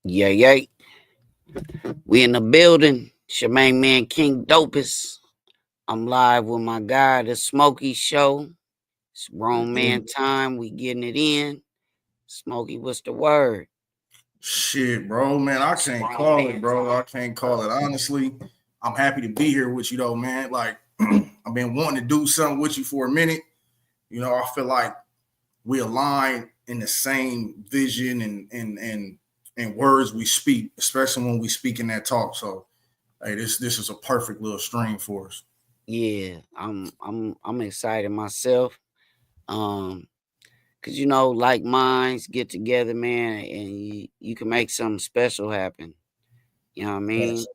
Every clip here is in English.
Yeah, yeah. We in the building. It's your main man, King Dopus. I'm live with my guy, The Smokey Show. It's grown man time. We getting it in. Smokey, what's the word? Shit, bro, man, I can't call it, bro. I can't call it. Honestly, I'm happy to be here with you, though, man. Like, I've been wanting to do something with you for a minute. I feel like we align in the same vision and words we speak, especially when we speak in that talk. So, hey, this is a perfect little stream for us. Yeah, I'm excited myself. Um, cause like minds get together, man, and you can make something special happen. You know what I mean? Yes.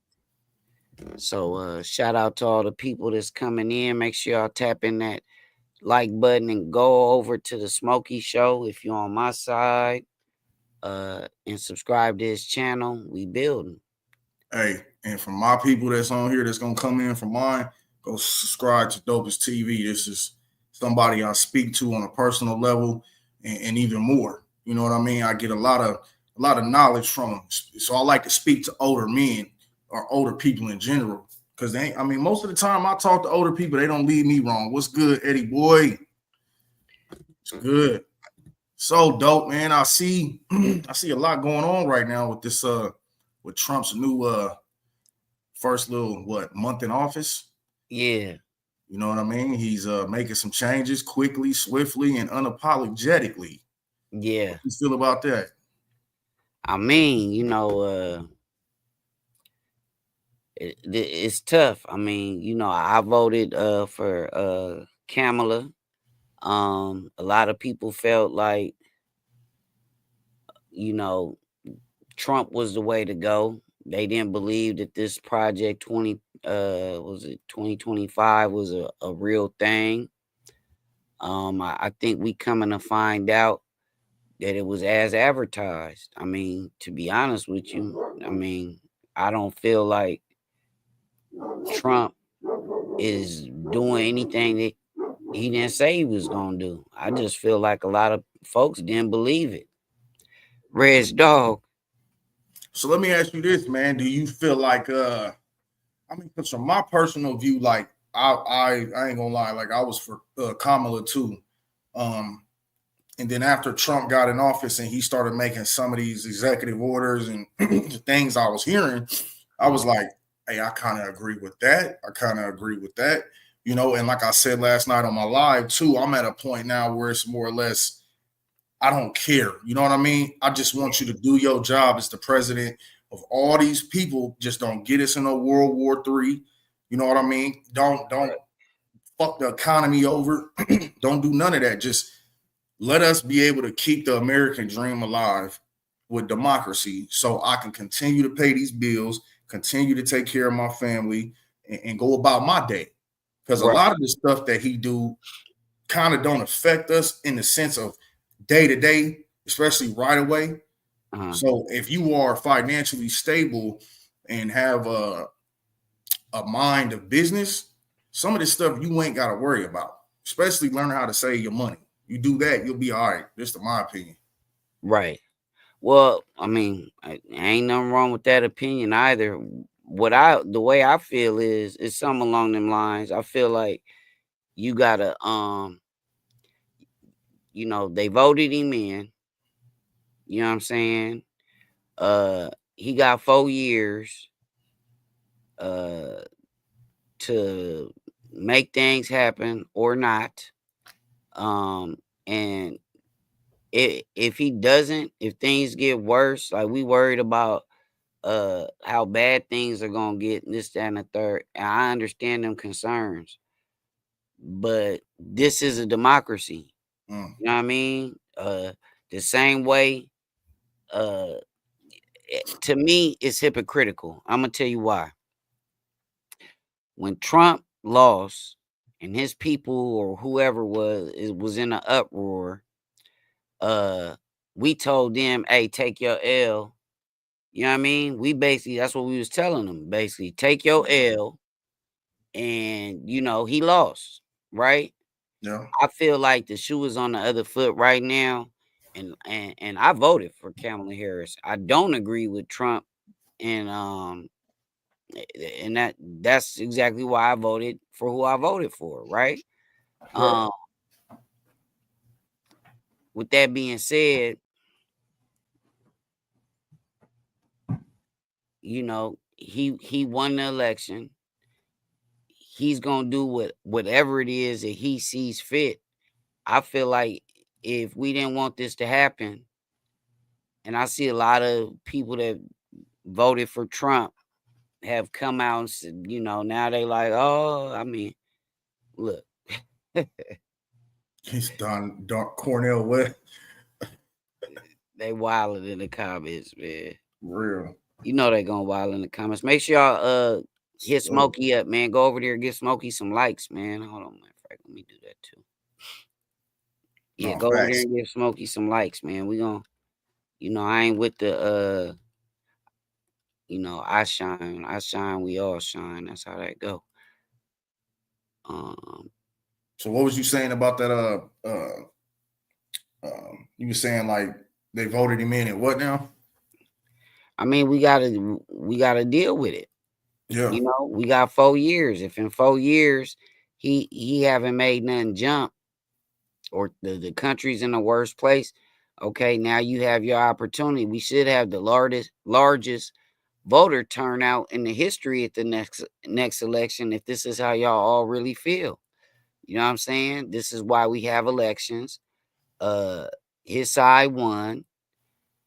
So shout out to all the people that's coming in. Make sure y'all tap in that like button and go over to the Smokey Show if you're on my side. And subscribe to his channel. We building. Hey, and for my people that's on here that's gonna come in from mine, go subscribe to Dopest TV. This is somebody I speak to on a personal level and even more. You know what I mean? I get a lot of knowledge from them. So I like to speak to older men or older people in general. Cause most of the time I talk to older people, they don't lead me wrong. What's good, Eddie boy? It's good. So dope, man. I see I see a lot going on right now with this with Trump's new first little month in office. Yeah. You know what I mean? He's making some changes quickly, swiftly, and unapologetically. Yeah. What do you feel about that? I mean, it's tough. I mean, I voted for Kamala. A lot of people felt like, you know, Trump was the way to go. They didn't believe that this project 2025 was a real thing. I think we coming to find out that it was as advertised. I mean, to be honest with you, I don't feel like Trump is doing anything that he didn't say he was gonna do. I just feel like a lot of folks didn't believe it. Red's dog. So let me ask you this, man. Do you feel like because from my personal view, like I ain't gonna lie, like I was for Kamala too. Um, and then after Trump got in office and he started making some of these executive orders and the things I was hearing, I was like, hey, I kind of agree with that. I kind of agree with that. And like I said last night on my live too, I'm at a point now where it's more or less, I don't care. You know what I mean? I just want you to do your job as the president of all these people. Just don't get us in a World War III. You know what I mean? Don't fuck the economy over. Don't do none of that. Just let us be able to keep the American dream alive with democracy so I can continue to pay these bills, continue to take care of my family, and go about my day. Because a Right. lot of the stuff that he do kind of don't affect us in the sense of day to day, especially right away. Uh-huh. So if you are financially stable and have a mind of business, some of this stuff you ain't got to worry about, especially learning how to save your money. You do that, you'll be all right. Just in my opinion. Right. Well, ain't nothing wrong with that opinion either. The way I feel is something along them lines. I feel like you gotta they voted him in. You know what I'm saying? He got 4 years uh to make things happen or not. And if he doesn't, if things get worse, like we worried about how bad things are gonna get, and this, that, and the third. And I understand them concerns, but this is a democracy. Mm. You know what I mean? The same way, to me, it's hypocritical. I'm gonna tell you why. When Trump lost and his people or whoever was in an uproar, uh, we told them, "Hey, take your L." You know what I mean? That's what we was telling them. Basically, take your L, and he lost, right? Yeah. I feel like the shoe is on the other foot right now, and I voted for Kamala Harris. I don't agree with Trump, and that's exactly why I voted for who I voted for, right? Right. Um, with that being said, he won the election. He's gonna do whatever it is that he sees fit. I feel like if we didn't want this to happen, and I see a lot of people that voted for Trump have come out and said, now they like, oh, I mean, look, He's done Dark Cornell West. they wilding in the comments, man. Real. You know they gonna wild in the comments. Make sure y'all hit Smokey up, man. Go over there and give Smokey some likes, man. Hold on, man. Let me do that too. Yeah, No, go over there facts. and give Smokey some likes, man. We gonna, I ain't with the I shine, we all shine. That's how that go. So what was you saying about that? You were saying like they voted him in, and what now? I mean, we gotta deal with it. Yeah. We got 4 years. If in 4 years he haven't made nothing jump, or the country's in the worst place, okay, now you have your opportunity. We should have the largest voter turnout in the history at the next election if this is how y'all all really feel. You know what I'm saying? This is why we have elections. His side won.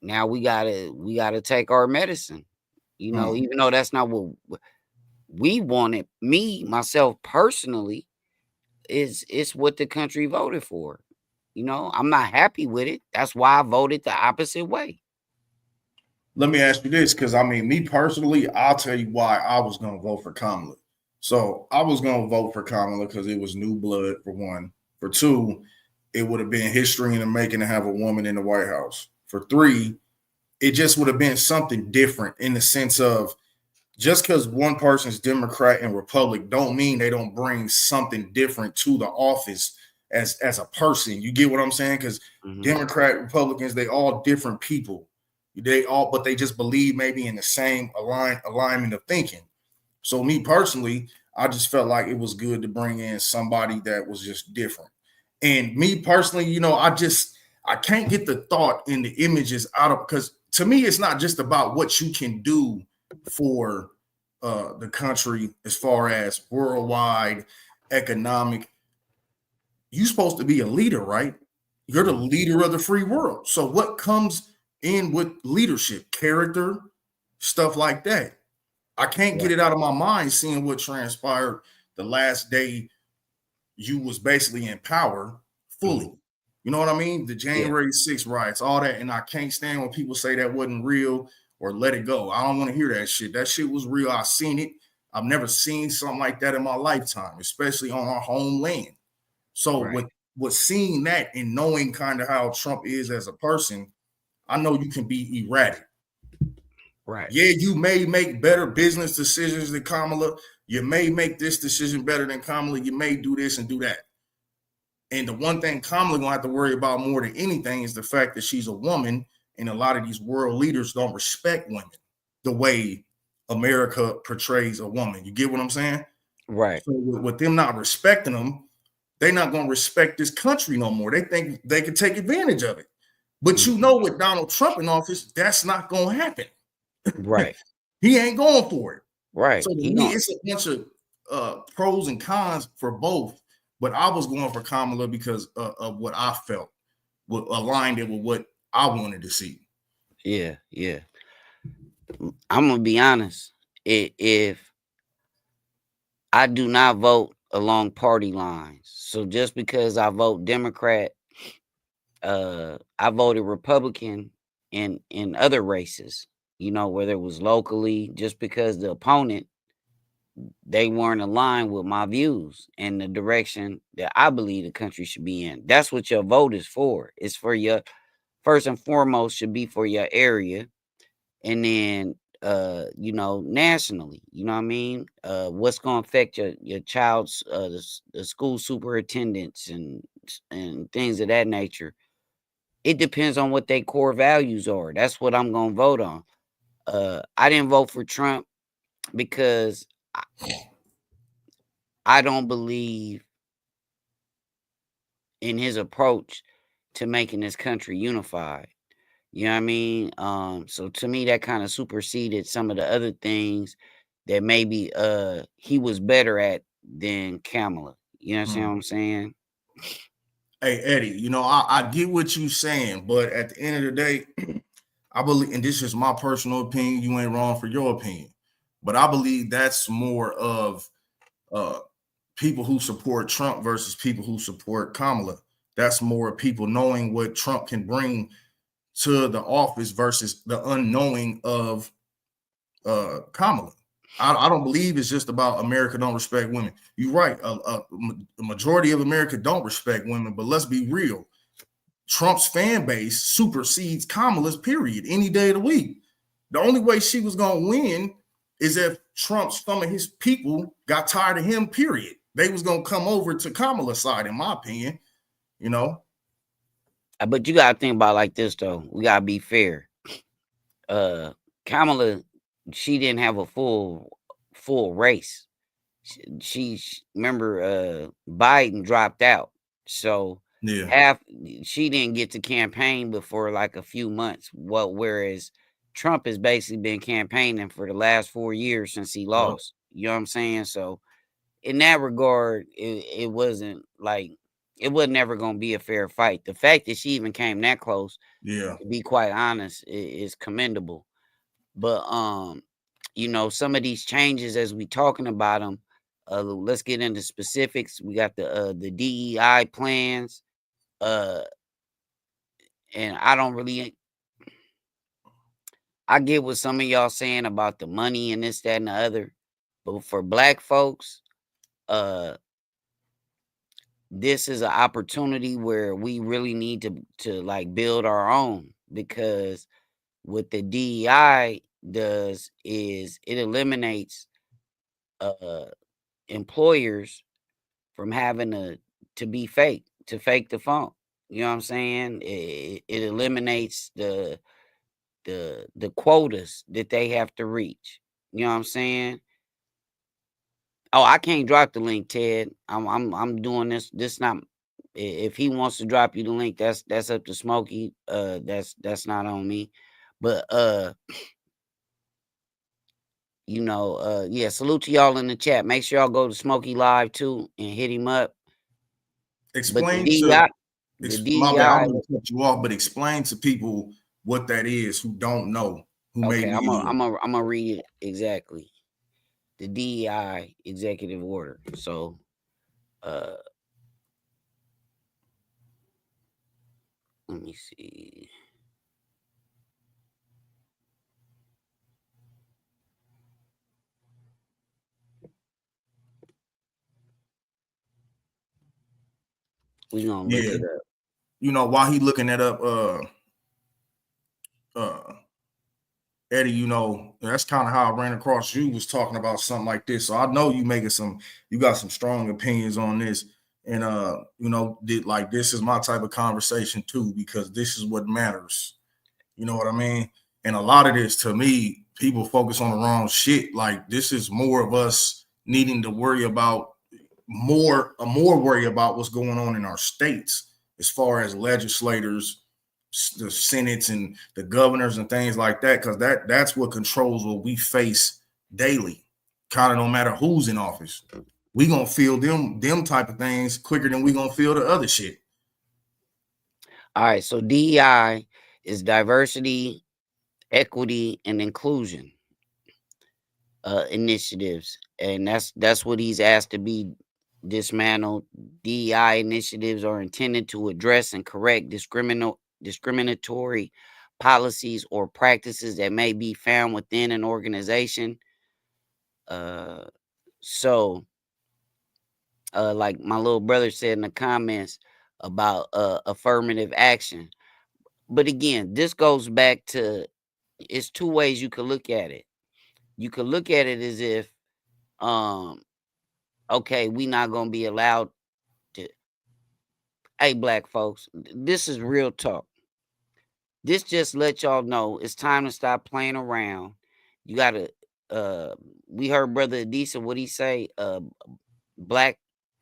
Now we gotta take our medicine. Even though that's not what we wanted, myself personally, it's what the country voted for. I'm not happy with it. That's why I voted the opposite way. Let me ask you this, because I mean, me personally, I'll tell you why I was going to vote for Kamala. So I was going to vote for Kamala because it was new blood, for one. For two, it would have been history in the making to have a woman in the White House. For three, it just would have been something different in the sense of just because one person's Democrat and Republic don't mean they don't bring something different to the office as a person. You get what I'm saying? Because Democrat, Republicans, they all different people. But they just believe maybe in the same alignment of thinking. So me personally, I just felt like it was good to bring in somebody that was just different. And me personally, I can't get the thought and the images out of, because to me, it's not just about what you can do for the country as far as worldwide economic. You're supposed to be a leader, right? You're the leader of the free world. So what comes in with leadership? Character, stuff like that. I can't get it out of my mind seeing what transpired the last day you was basically in power fully. You know what I mean? The January 6th riots, all that. And I can't stand when people say that wasn't real or let it go. I don't want to hear that shit. That shit was real. I seen it. I've never seen something like that in my lifetime, especially on our homeland. So with seeing that and knowing kind of how Trump is as a person, I know you can be erratic. Right. Yeah, you may make better business decisions than Kamala. You may make this decision better than Kamala. You may do this and do that. And the one thing Kamala gonna have to worry about more than anything is the fact that she's a woman, and a lot of these world leaders don't respect women the way America portrays a woman. You get what I'm saying? Right. So with them not respecting them, they're not gonna respect this country no more. They think they can take advantage of it. But with Donald Trump in office, that's not gonna happen. Right. He ain't going for it. Right. So to me, it's a bunch of pros and cons for both. But I was going for Kamala because of what I felt aligned it with what I wanted to see. Yeah, yeah. I'm gonna be honest. If I do not vote along party lines, so just because I vote Democrat, I voted Republican in other races. Whether it was locally, just because the opponent, they weren't aligned with my views and the direction that I believe the country should be in. That's what your vote is for. It's for your, first and foremost, should be for your area. And then nationally, you know what I mean? What's gonna affect your child's the school superintendents and things of that nature. It depends on what their core values are. That's what I'm gonna vote on. I didn't vote for Trump because I don't believe in his approach to making this country unified. You know what I mean? So to me, that kind of superseded some of the other things that maybe he was better at than Kamala. You understand what I'm saying? Hey Eddie, I get what you saying, but at the end of the day, I believe, and this is my personal opinion, you ain't wrong for your opinion, but I believe that's more of uh people who support Trump versus people who support Kamala. That's more people knowing what Trump can bring to the office versus the unknowing of Kamala. I don't believe it's just about America don't respect women. You're right. The majority of America don't respect women, but let's be real. Trump's fan base supersedes Kamala's, period, any day of the week. The only way she was going to win is if some of his people got tired of him, period. They was going to come over to Kamala's side, in my opinion, But you got to think about it like this, though. We got to be fair. Kamala, she didn't have a full race. She remember Biden dropped out. So yeah, she didn't get to campaign before like a few months. Whereas Trump has basically been campaigning for the last 4 years since he lost. You know what I'm saying? So in that regard, it wasn't like it was never gonna be a fair fight. The fact that she even came that close, yeah. to be quite honest, is commendable. But some of these changes as we talking about them, let's get into specifics. We got the DEI plans. And I get what some of y'all saying about the money and this, that, and the other. But for black folks, this is an opportunity where we really need to like build our own, because what the DEI does is it eliminates employers from having to be fake, to fake the funk. You know what I'm saying? It eliminates the quotas that they have to reach. You know what I'm saying? Oh, I can't drop the link, Ted. I'm doing this. This not. If he wants to drop you the link, that's up to Smokey. That's not on me. But yeah, salute to y'all in the chat. Make sure y'all go to Smokey Live too and hit him up. But Explain to the my bad, I'm DEI. gonna cut you off, but explain to people what that is who don't know, who may Okay, be new. I'm gonna read it exactly. The DEI executive order. So, let me see. We gonna look Yeah, it up. while he looking that up, Eddie, that's kind of how I ran across you, was talking about something like this. So I know you got some strong opinions on this. And like, this is my type of conversation too, because this is what matters. You know what I mean? And a lot of this, to me, people focus on the wrong shit. Like, this is more of us needing to worry about more worry about what's going on in our states, as far as legislators, the senates and the governors and things like that, because that's what controls what we face daily. Kind of no matter who's in office, we gonna feel them type of things quicker than we gonna feel the other shit. All right, so DEI is diversity, equity, and inclusion initiatives, and that's what he's asked to be dismantled. DEI initiatives are intended to address and correct discriminatory policies or practices that may be found within an organization. So like my little brother said in the comments about affirmative action. But again, this goes back to, it's two ways you could look at it. You could look at it as if okay, we not gonna be allowed to. Hey, black folks, this is real talk. this just let y'all know it's time to stop playing around. You gotta we heard Brother Adisa what he say, black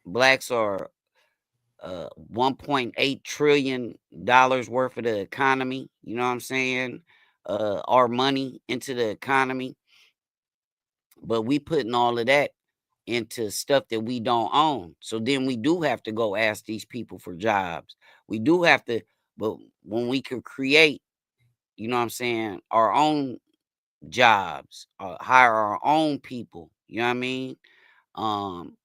blacks are 1.8 trillion worth of the economy. You know what I'm saying? Our money into the economy, but we putting all of that into stuff that we don't own. So then we do have to go ask these people for jobs. We do have to, but when we can create, you know what I'm saying, our own jobs, hire our own people. You know what I mean? Um,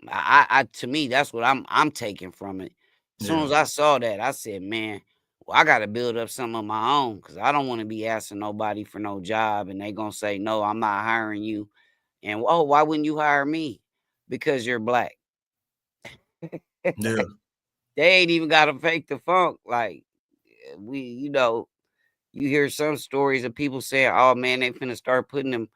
I to me, that's what I'm taking from it. As soon Yeah. as I saw that, I said, man, well, I gotta build up some of my own because I don't want to be asking nobody for no job and they gonna say, no, I'm not hiring you. And oh, why wouldn't you hire me? Because you're black. Yeah. They ain't even gotta fake the funk. Like we, you know, you hear some stories of people saying, oh man, they finna start putting them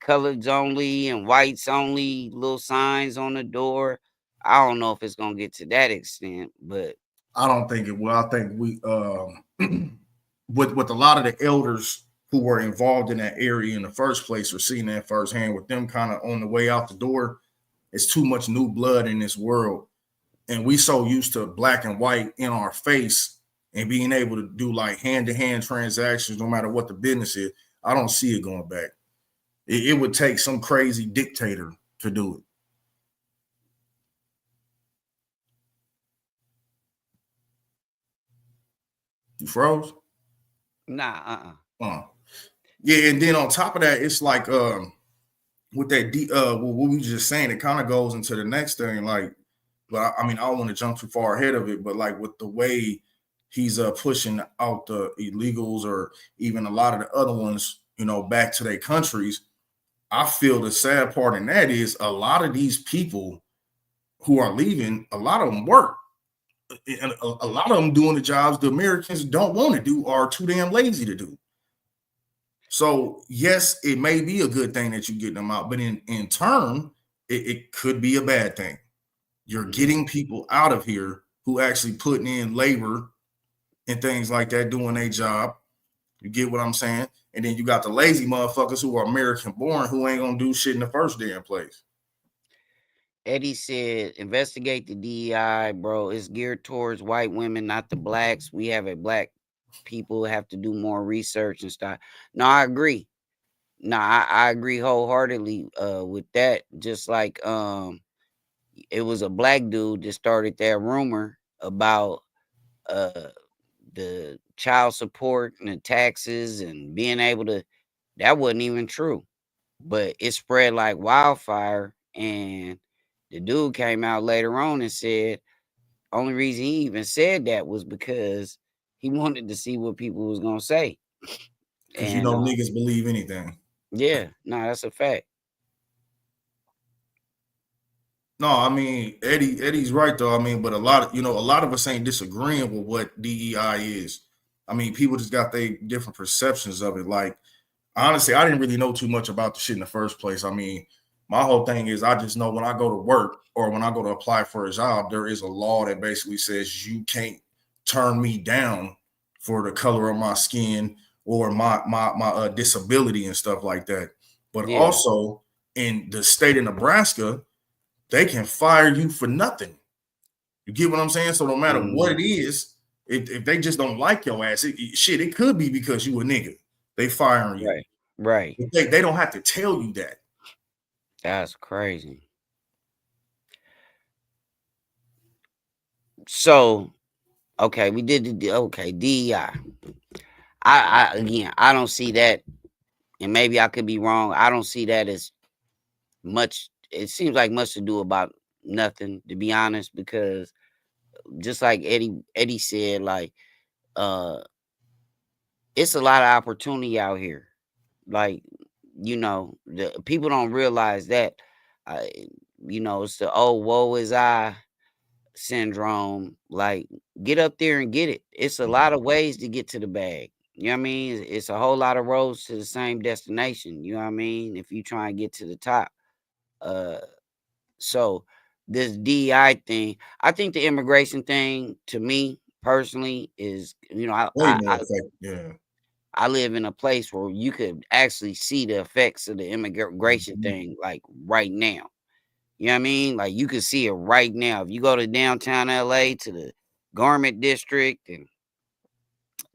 coloreds only and whites only little signs on the door. I don't know if it's gonna get to that extent, but I don't think it will. I think we with a lot of the elders who were involved in that area in the first place or seeing that firsthand with them kind of on the way out the door, it's too much new blood in this world. And we so used to black and white in our face and being able to do like hand-to-hand transactions no matter what the business is. I don't see it going back. It would take some crazy dictator to do it. You froze? nah, Uh. Yeah, and then on top of that, it's like with that what we were just saying, it kind of goes into the next thing. Like, but I mean, I don't want to jump too far ahead of it, but like with the way he's pushing out the illegals or even a lot of the other ones, you know, back to their countries. I feel the sad part in that is a lot of these people who are leaving, a lot of them work. And a lot of them doing the jobs the Americans don't want to do or are too damn lazy to do. So yes, it may be a good thing that you're getting them out, but in turn, it could be a bad thing. You're getting people out of here who actually putting in labor and things like that, doing a job. You get what I'm saying? And then you got the lazy motherfuckers who are American born who ain't gonna do shit in the first damn place. Eddie said, investigate the DEI, bro. It's geared towards white women, not the blacks. We have a black people have to do more research and stuff. No, I agree. No, I agree wholeheartedly with that. Just like it was a black dude that started that rumor about uh the child support and the taxes and being able to, that wasn't even true. But it spread like wildfire, and the dude came out later on and said only reason he even said that was because he wanted to see what people was gonna say. Because you And know niggas believe anything. yeah, no, that's a fact. No, I mean Eddie's right though. I mean, but a lot of us ain't disagreeing with what DEI is. I mean, people just got their different perceptions of it. Like honestly, I didn't really know too much about the shit in the first place. I mean, my whole thing is I just know when I go to work or when I go to apply for a job, there is a law that basically says you can't turn me down for the color of my skin or my disability and stuff like that. But Yeah, also in the state of Nebraska, they can fire you for nothing. You get what I'm saying? So no matter what it mhm, is, if they just don't like your ass, shit, it could be because you a nigga. They firing you. right, right. They don't have to tell you that. That's crazy. So, okay, we did okay, DEI. I again, I don't see that, and maybe I could be wrong. I don't see that as much. It seems like much to do about nothing, to be honest, because just like Eddie said, like uh, it's a lot of opportunity out here. Like the people don't realize that. Uh, it's the oh woe is I syndrome. Like, get up there and get it. It's a lot of ways to get to the bag. You know what I mean? It's a whole lot of roads to the same destination. You know what I mean? If you try and get to the top. Uh so this DEI thing, I think the immigration thing to me, personally is, Way more effective. Yeah. I live in a place where you could actually see the effects of the immigration Mhm. thing like right now. You know what I mean? Like you can see it right now. If you go to downtown LA to the garment district and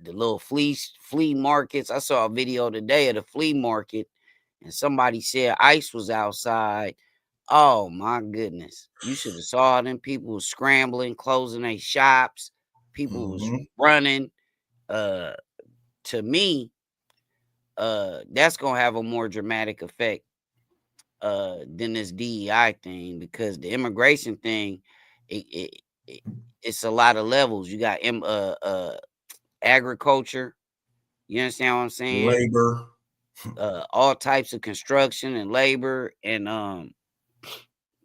the little flea markets. I saw a video today of the flea market and somebody said ICE was outside. Oh my goodness. You should have saw them. People was scrambling, closing their shops. People was Mhm. running. Uh to me, that's gonna have a more dramatic effect than this DEI thing, because the immigration thing, it, it, it it's a lot of levels. You got agriculture. You understand what I'm saying? Labor. All types of construction and labor, and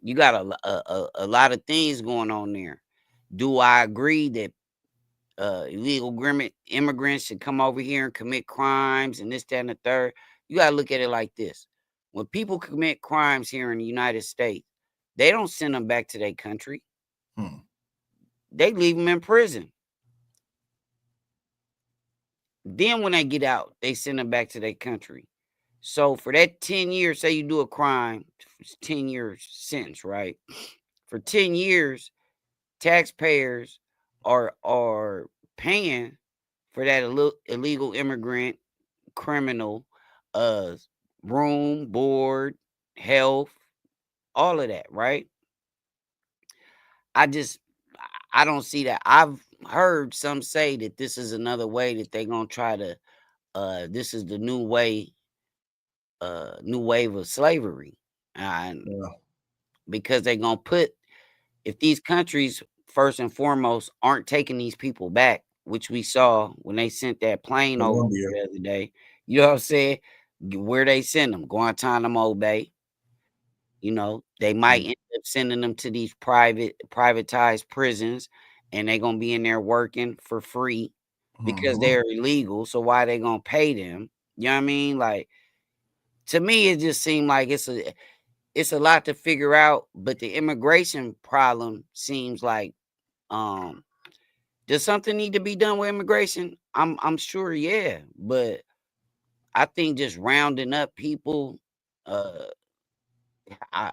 you got a lot of things going on there. Do I agree that illegal immigrants should come over here and commit crimes and this, that, and the third? You got to look at it like this: when people commit crimes here in the United States, they don't send them back to their country. Hmm. They leave them in prison. Then when they get out, they send them back to their country. So for that 10 years, say you do a crime, 10 years sentence, right? For 10 years, taxpayers are paying for that illegal immigrant criminal uh room, board, health, all of that, right? I just I don't see that. I've heard some say that this is another way that they're gonna try to this is the new wave of slavery. And Yeah. because they're gonna put, if these countries first and foremost aren't taking these people back, which we saw when they sent that plane over Colombia. the other day, you know what I'm saying? Where they send them, Guantanamo Bay. They might end up sending them to these privatized prisons, and they're gonna be in there working for free because Mhm. they're illegal. So why they gonna pay them? You know what I mean? Like, to me, it just seemed like it's a lot to figure out, but the immigration problem seems like, um does something need to be done with immigration? I'm sure, yeah, but I think just rounding up people, uh I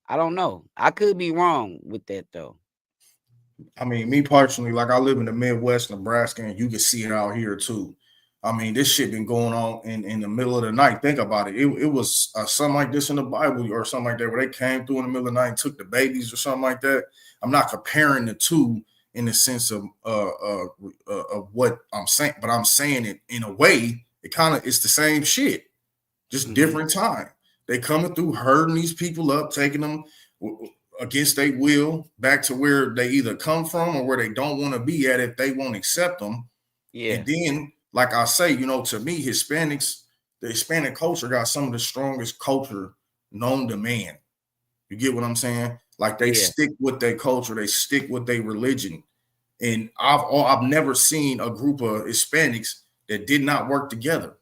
I don't know. I could be wrong with that though. I mean, me personally, like I live in the Midwest, Nebraska, and you can see it out here too. I mean, this shit been going on in the middle of the night. Think about it. It was something like this in the Bible or something like that, where they came through in the middle of the night and took the babies or something like that. I'm not comparing the two in the sense of what I'm saying, but I'm saying it in a way. It's the same shit, just Mhm. different time. They coming through, herding these people up, taking them against their will back to where they either come from or where they don't want to be at if they won't accept them. Yeah. And then, like I say, to me, Hispanics, the Hispanic culture got some of the strongest culture known to man. You get what I'm saying? Like they Yeah. stick with their culture, they stick with their religion. And I've never seen a group of Hispanics that did not work together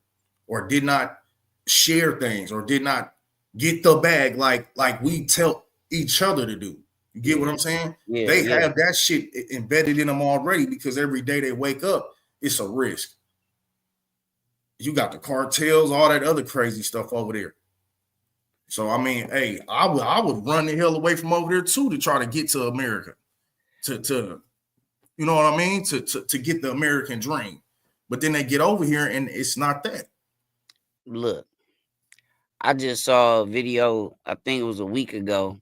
or did not share things or did not get the bag like we tell each other to do. You get what Yeah. I'm saying? Yeah. They Yeah. have that shit embedded in them already because every day they wake up, it's a risk. You got the cartels, all that other crazy stuff over there. So I mean, hey, I would run the hell away from over there too to try to get to America. To you know what I mean? To get the American dream. But then they get over here and it's not that. Look, I just saw a video, I think it was a week ago,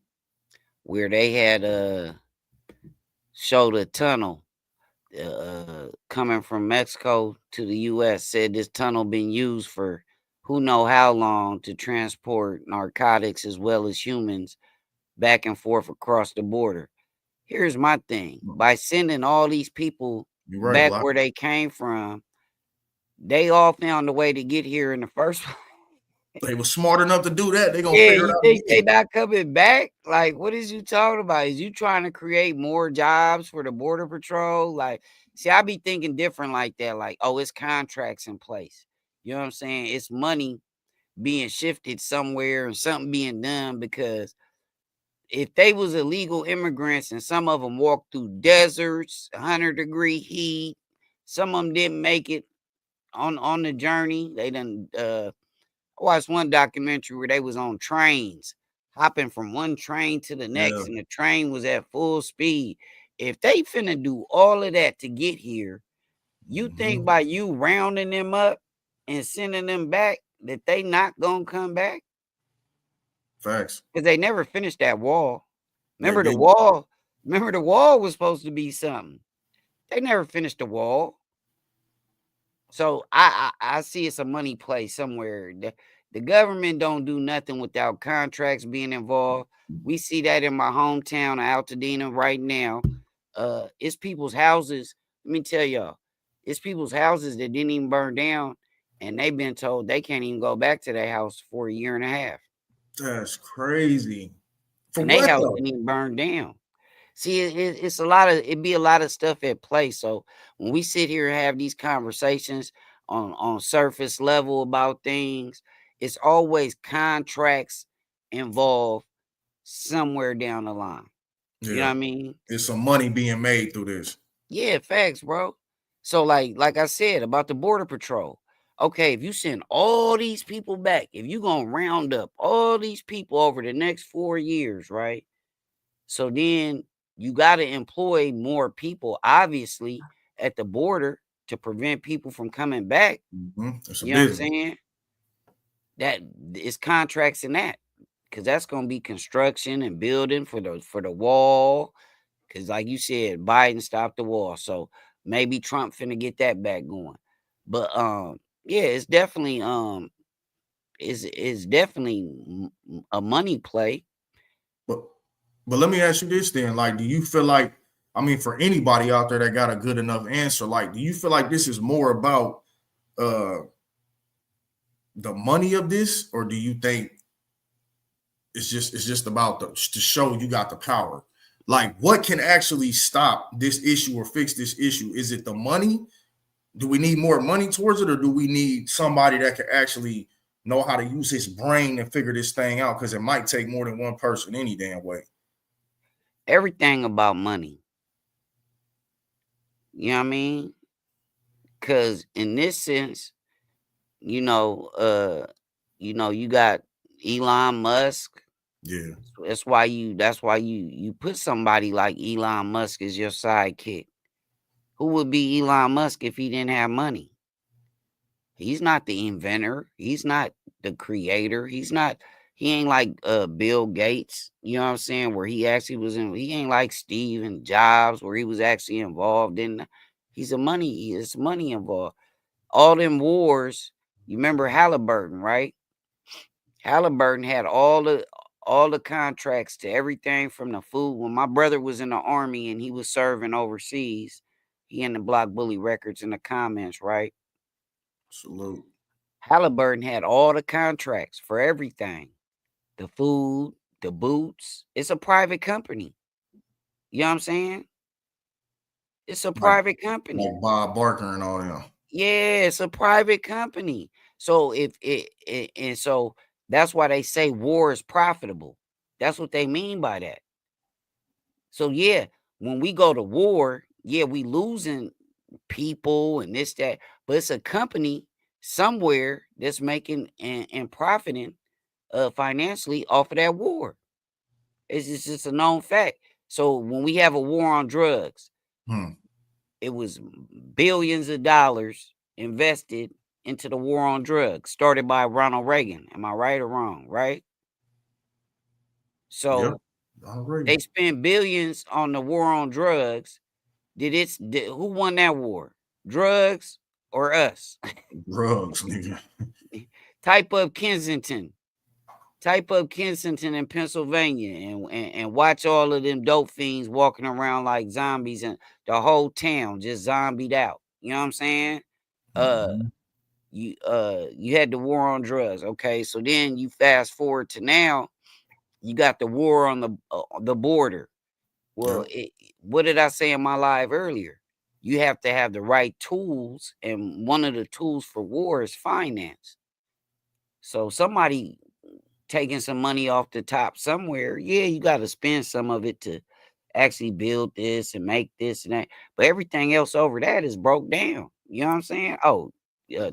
where they had showed a tunnel coming from Mexico to the US. Said this tunnel been used for who know how long to transport narcotics as well as humans back and forth across the border. Here's my thing: by sending all these people You're right, back Block. where they came from, they all found a way to get here in the first place. They were smart enough to do that. They're gonna Yeah, figure it you out think they again. not coming back? Like, what is you talking about? Is you trying to create more jobs for the border patrol? Like, see, I be thinking different like that. Like, oh, it's contracts in place. You know what I'm saying? It's money being shifted somewhere and something being done because if they was illegal immigrants and some of them walked through deserts, 100-degree heat, some of them didn't make it on the journey. They done I watched one documentary where they was on trains, hopping from one train to the next, Yeah. and the train was at full speed. If they finna do all of that to get here, you think by you rounding them up and sending them back that they not gonna come back? Facts. Because they never finished that wall. They Remember the didn't. wall? Remember the wall was supposed to be something. They never finished the wall. So I see it's a money play somewhere. The government don't do nothing without contracts being involved. We see that in my hometown of Altadena right now. It's people's houses. Let me tell y'all, it's people's houses that didn't even burn down, and they've been told they can't even go back to their house for a year and a half. That's crazy. For And their what house though? didn't even burn down. See, it's a lot of it be a lot of stuff at play. So when we sit here and have these conversations on surface level about things, it's always contracts involved somewhere down the line. You know Yeah. what I mean? It's some money being made through this. Yeah, facts, bro. So like I said about the border patrol. Okay, if you send all these people back, if you gonna round up all these people over the next 4 years, right? So then you got to employ more people, obviously, at the border to prevent people from coming back. It's a You know what I'm business. saying? That is contracts in that, because that's going to be construction and building for the wall. Because like you said, Biden stopped the wall, so maybe Trump finna get that back going. But yeah, it's definitely is definitely a money play. But but let me ask you this then. Like, do you feel like, I mean, for anybody out there that got a good enough answer, like, do you feel like this is more about uh the money of this, or do you think it's just about to show you got the power? Like, what can actually stop this issue or fix this issue? Is it the money? Do we need more money towards it, or do we need somebody that can actually know how to use his brain and figure this thing out? Because it might take more than one person any damn way. Everything about money. You know what I mean? Because in this sense, you know, you got Elon Musk. Yeah. That's why you put somebody like Elon Musk as your sidekick. Who would be Elon Musk if he didn't have money? He's not the inventor. He's not the creator. He ain't like Bill Gates, you know what I'm saying, where he actually was in. He ain't like Steve and Jobs where he was actually involved in. It's money involved. All them wars, you remember Halliburton, right? Halliburton had all the contracts to everything from the food. When my brother was in the army and he was serving overseas, he in the Block Bully Records in the comments, right? Salute. Halliburton had all the contracts for everything. The food, the boots. It's a private company. You know what I'm saying? It's a Like private company. like Bob Barker and all them. Yeah, it's a private company. So if it and so that's why they say war is profitable. That's what they mean by that. So yeah, when we go to war, yeah, we losing people and this, that, but it's a company somewhere that's making and profiting financially off of that war. It's just a known fact. So when we have a war on drugs, Hmm. it was billions of dollars invested into the war on drugs, started by Ronald Reagan. Am I right or wrong? Right? Yep. So I agree. they spent billions on the war on drugs. Who won that war? Drugs or us? Drugs, nigga. Type up Kensington. Type up Kensington in Pennsylvania and watch all of them dope fiends walking around like zombies and the whole town just zombied out. You know what I'm saying? Uh Mhm. you had the war on drugs. Okay, so then you fast forward to now, you got the war on the border. Well, Yep. what did I say in my live earlier? You have to have the right tools, and one of the tools for war is finance. So somebody taking some money off the top somewhere. Yeah, you got to spend some of it to actually build this and make this and that. But everything else over that is broke down. You know what I'm saying? Oh,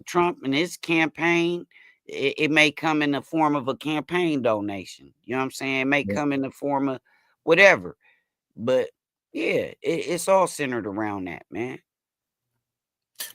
Trump and his campaign, it may come in the form of a campaign donation. You know what I'm saying? It may come in the form of whatever. But yeah, it's all centered around that, man.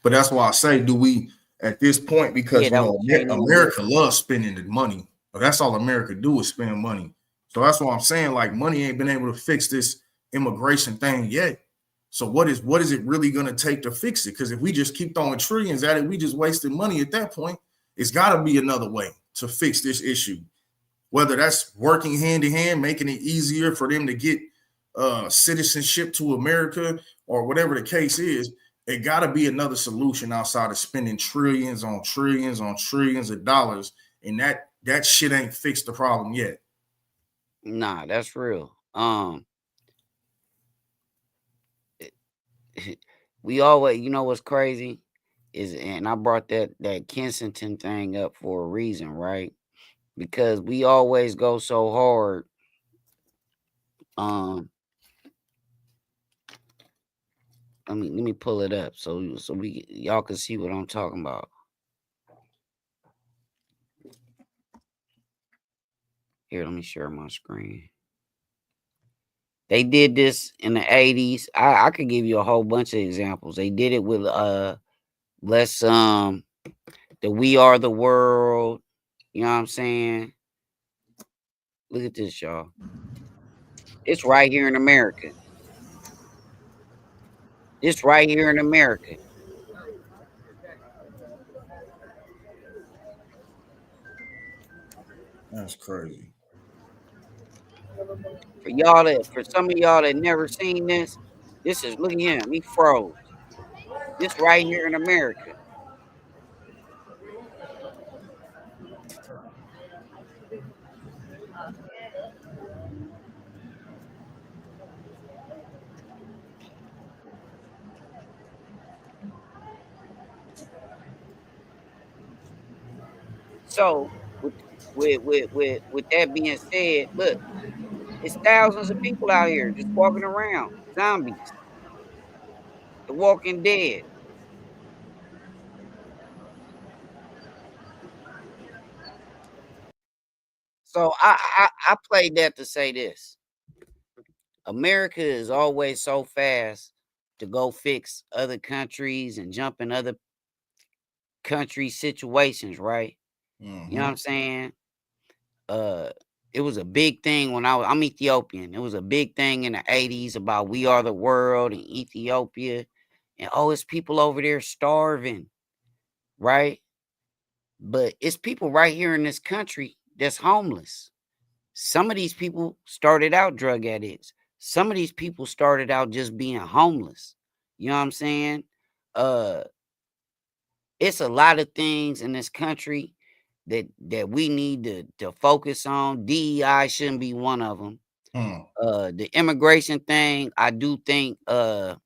But that's why I say, do we at this point, because Yeah, that was America loves spending the money. But that's all America do is spend money. So that's why I'm saying, like, money ain't been able to fix this immigration thing yet. So what is it really going to take to fix it? Because if we just keep throwing trillions at it, we just wasting money at that point. It's got to be another way to fix this issue, whether that's working hand in hand, making it easier for them to get citizenship to America or whatever the case is. It got to be another solution outside of spending trillions on trillions on trillions of dollars. And that shit ain't fixed the problem yet. Nah, that's real. We always, you know what's crazy is, and I brought that Kensington thing up for a reason, right? Because we always go so hard. Let me pull it up so y'all can see what I'm talking about. Here, let me share my screen. They did this in the 80s. I could give you a whole bunch of examples. They did it with the We Are the World. You know what I'm saying? Look at this, y'all. It's right here in America. It's right here in America. That's crazy. For some of y'all that never seen this is, look at him. He froze. This right here in America. So with that being said, look, it's thousands of people out here just walking around, zombies, the Walking Dead. So I played that to say this: America is always so fast to go fix other countries and jump in other country situations, right? Mm-hmm. You know what I'm saying? It was a big thing when I'm Ethiopian. It was a big thing in the 80s about We Are the World and Ethiopia. And it's people over there starving, right? But it's people right here in this country that's homeless. Some of these people started out drug addicts. Some of these people started out just being homeless. You know what I'm saying? It's a lot of things in this country that we need to focus on. DEI shouldn't be one of them. The immigration thing, I do think, to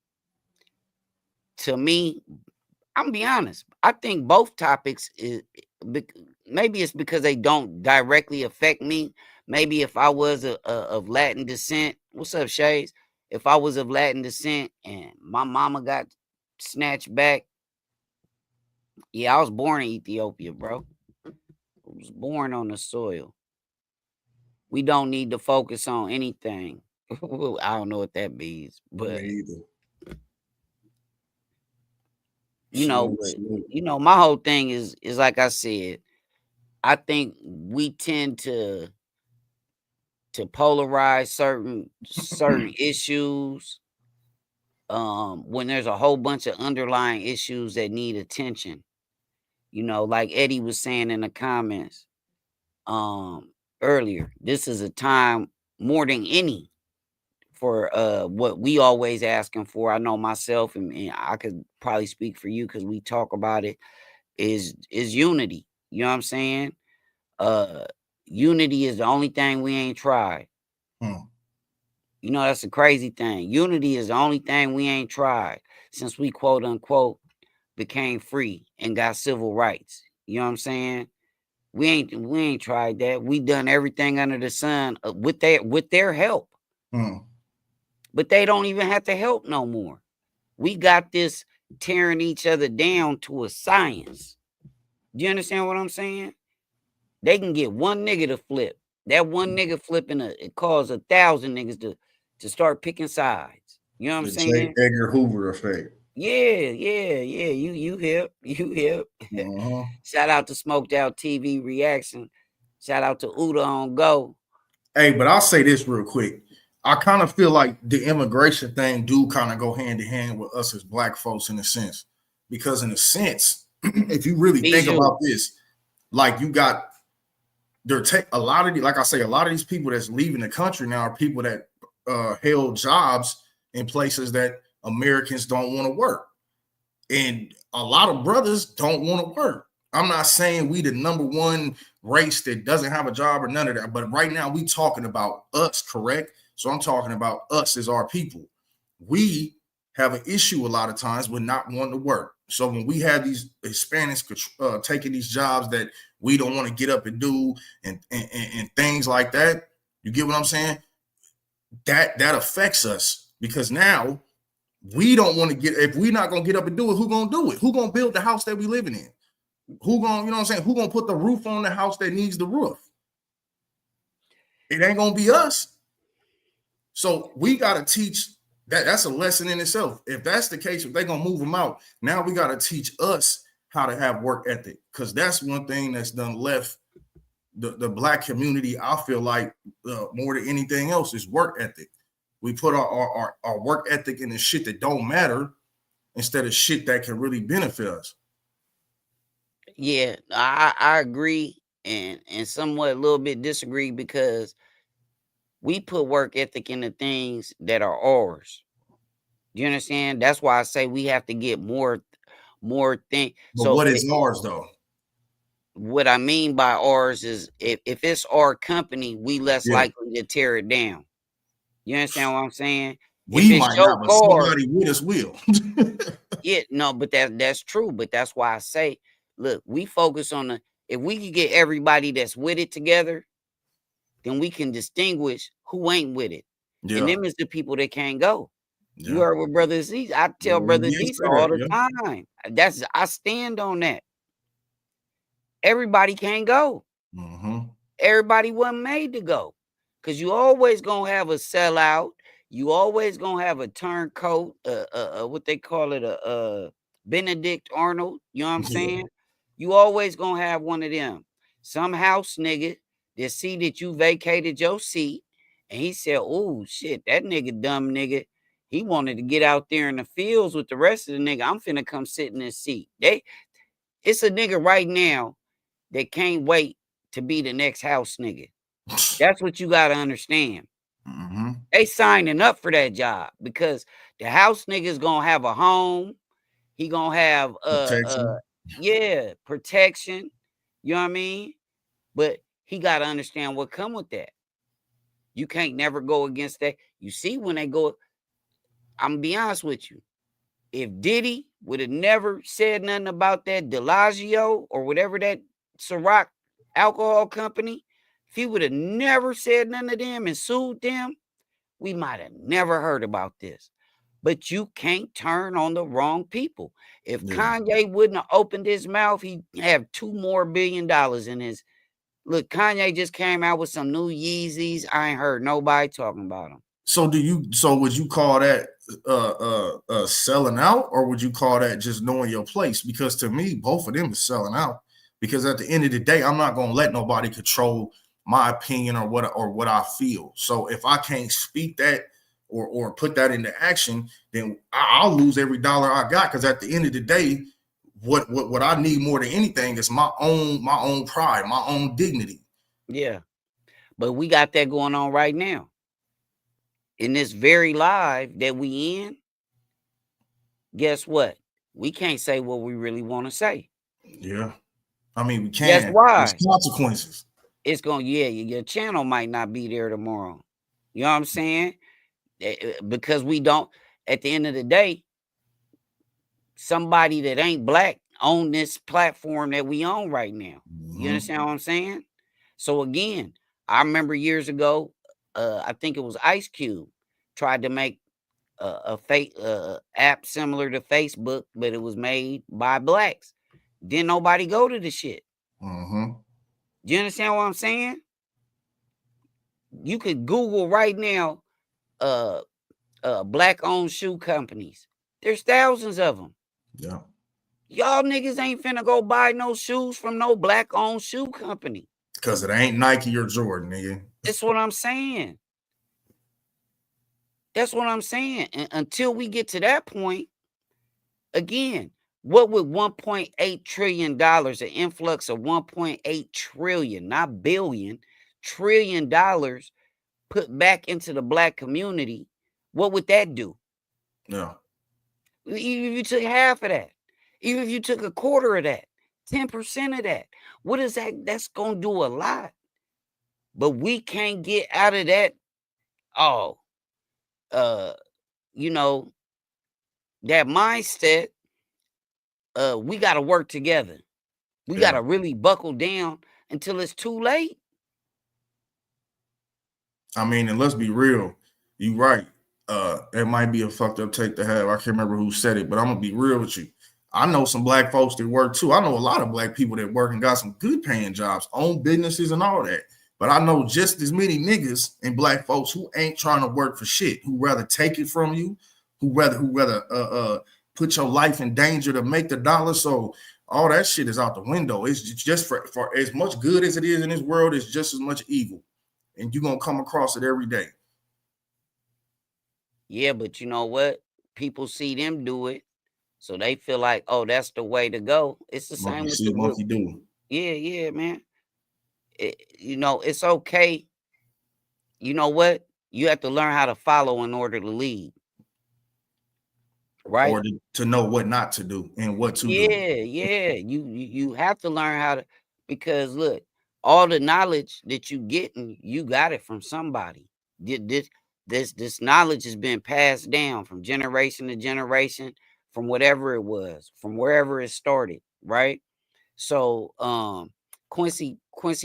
me, I'm gonna be honest. I think both topics maybe it's because they don't directly affect me. Maybe if I was of Latin descent, what's up, Shades? If I was of Latin descent and my mama got snatched back, yeah, I was born in Ethiopia, bro. I was born on the soil. We don't need to focus on anything. I don't know what that means, but Me either. My whole thing is like I said, I think we tend to polarize certain issues when there's a whole bunch of underlying issues that need attention. Like Eddie was saying in the comments earlier, this is a time more than any for what we always asking for. I know myself and I could probably speak for you because we talk about it, is unity. You know what I'm saying? Unity is the only thing we ain't tried. That's a crazy thing. Unity is the only thing we ain't tried since we quote unquote became free and got civil rights. You know what I'm saying? We ain't tried that. We done everything under the sun with their help. But they don't even have to help no more. We got this tearing each other down to a science. Do you understand what I'm saying? They can get one nigga to flip. That one nigga flipping it cause 1,000 niggas to start picking sides. You know what I'm The saying? J. Edgar Hoover effect. Yeah. You hip. Shout out to Smoked Out TV Reaction. Shout out to Uda on Go. Hey, but I'll say this real quick. I kind of feel like the immigration thing do kind of go hand in hand with us as black folks in a sense. Because in a sense, if you really think about this, like you got a lot of like I say, a lot of these people that's leaving the country now are people that held jobs in places that Americans don't want to work. And a lot of brothers don't want to work. I'm not saying we the number one race that doesn't have a job or none of that, but right now we talking about us, correct? So I'm talking about us as our people. We have an issue a lot of times with not wanting to work. So when we have these Hispanics taking these jobs that we don't want to get up and do and things like that, you get what I'm saying? That affects us because now we don't want to get, if we're not going to get up and do it, who going to do it? Who going to build the house that we living in? Who going, you know what I'm saying? Who going to put the roof on the house that needs the roof? It ain't going to be us. So we got to teach that. That's a lesson in itself. If that's the case, if they're going to move them out, now we got to teach us how to have work ethic. Because that's one thing that's done left the black community, I feel like more than anything else, is work ethic. We put our work ethic in the shit that don't matter instead of shit that can really benefit us. Yeah, I agree and somewhat a little bit disagree because we put work ethic in the things that are ours. Do you understand? That's why I say we have to get more things. But so what is ours though? What I mean by ours is if it's our company, we less likely to tear it down. You understand what I'm saying? We might not, but somebody with us will. Yeah, no, but that's true. But that's why I say, look, we focus on if we can get everybody that's with it together, then we can distinguish who ain't with it. Yeah. And them is the people that can't go. Yeah. You heard what Brother Z. I tell Brother Z all the time. I stand on that. Everybody can't go. Mm-hmm. Everybody wasn't made to go. Because you always gonna have a sellout. You always gonna have a turncoat, what they call it, a Benedict Arnold. You know what I'm saying? You always gonna have one of them. Some house nigga that see that you vacated your seat, and he said, "Oh shit, that nigga dumb nigga. He wanted to get out there in the fields with the rest of the nigga. I'm finna come sit in this seat." It's a nigga right now that can't wait to be the next house nigga. That's what you gotta understand. Mm-hmm. They signing up for that job because the house nigga's gonna have a home. He gonna have protection. You know what I mean? But he gotta understand what come with that. You can't never go against that. You see, when they go, I'm gonna be honest with you. If Diddy would have never said nothing about that Delagio or whatever that Ciroc alcohol company, if he would have never said nothing to them and sued them, we might have never heard about this. But you can't turn on the wrong people. If Kanye wouldn't have opened his mouth, he'd have $2 more billion in his. Look, Kanye just came out with some new Yeezys. I ain't heard nobody talking about them. So would you call that selling out, or would you call that just knowing your place? Because to me, both of them is selling out. Because at the end of the day, I'm not gonna let nobody control my opinion or what I feel. So if I can't speak that or put that into action, then I'll lose every dollar I got. Because at the end of the day, what I need more than anything is my own pride, my own dignity. Yeah, but we got that going on right now. In this very live that we in, guess what? We can't say what we really want to say. Yeah, I mean we can. Guess why? There's consequences. It's going, your channel might not be there tomorrow. You know what I'm saying? Because we don't, at the end of the day, somebody that ain't black on this platform that we on right now. You Mhm. understand what I'm saying? So again, I remember years ago, I think it was Ice Cube tried to make a fake app similar to Facebook, but it was made by blacks. Didn't nobody go to the shit. Mhm. You understand what I'm saying? You could Google right now, black owned shoe companies. There's thousands of them. Yeah. Y'all niggas ain't finna go buy no shoes from no black owned shoe company. Because it ain't Nike or Jordan, nigga. That's what I'm saying. That's what I'm saying. And until we get to that point, again, what would $1.8 trillion, an influx of 1.8 trillion, not billion, trillion dollars put back into the black community, what would that do? Yeah. Even if you took half of that, even if you took a quarter of that, 10% of that, what is that? That's going to do a lot. But we can't get out of that. Oh, you know, that mindset. We got to work together. We got to really buckle down until it's too late. I mean, and let's be real. You right. It might be a fucked up take to have. I can't remember who said it, but I'm gonna be real with you. I know some black folks that work too. I know a lot of black people that work and got some good paying jobs, own businesses and all that. But I know just as many niggas and black folks who ain't trying to work for shit, who rather take it from you, who rather put your life in danger to make the dollar. So all that shit is out the window. It's just for as much good as it is in this world, it's just as much evil. And you're gonna come across it every day. Yeah, but you know what? People see them do it, so they feel like, oh, that's the way to go. It's the Monkey same with see, monkey do. yeah, man. It's okay. You know what? You have to learn how to follow in order to lead. Right? Or to know what not to do and what to do. Yeah. You have to learn how to, because look, all the knowledge that you getting, you got it from somebody. This knowledge has been passed down from generation to generation, from whatever it was, from wherever it started, right? So Quincy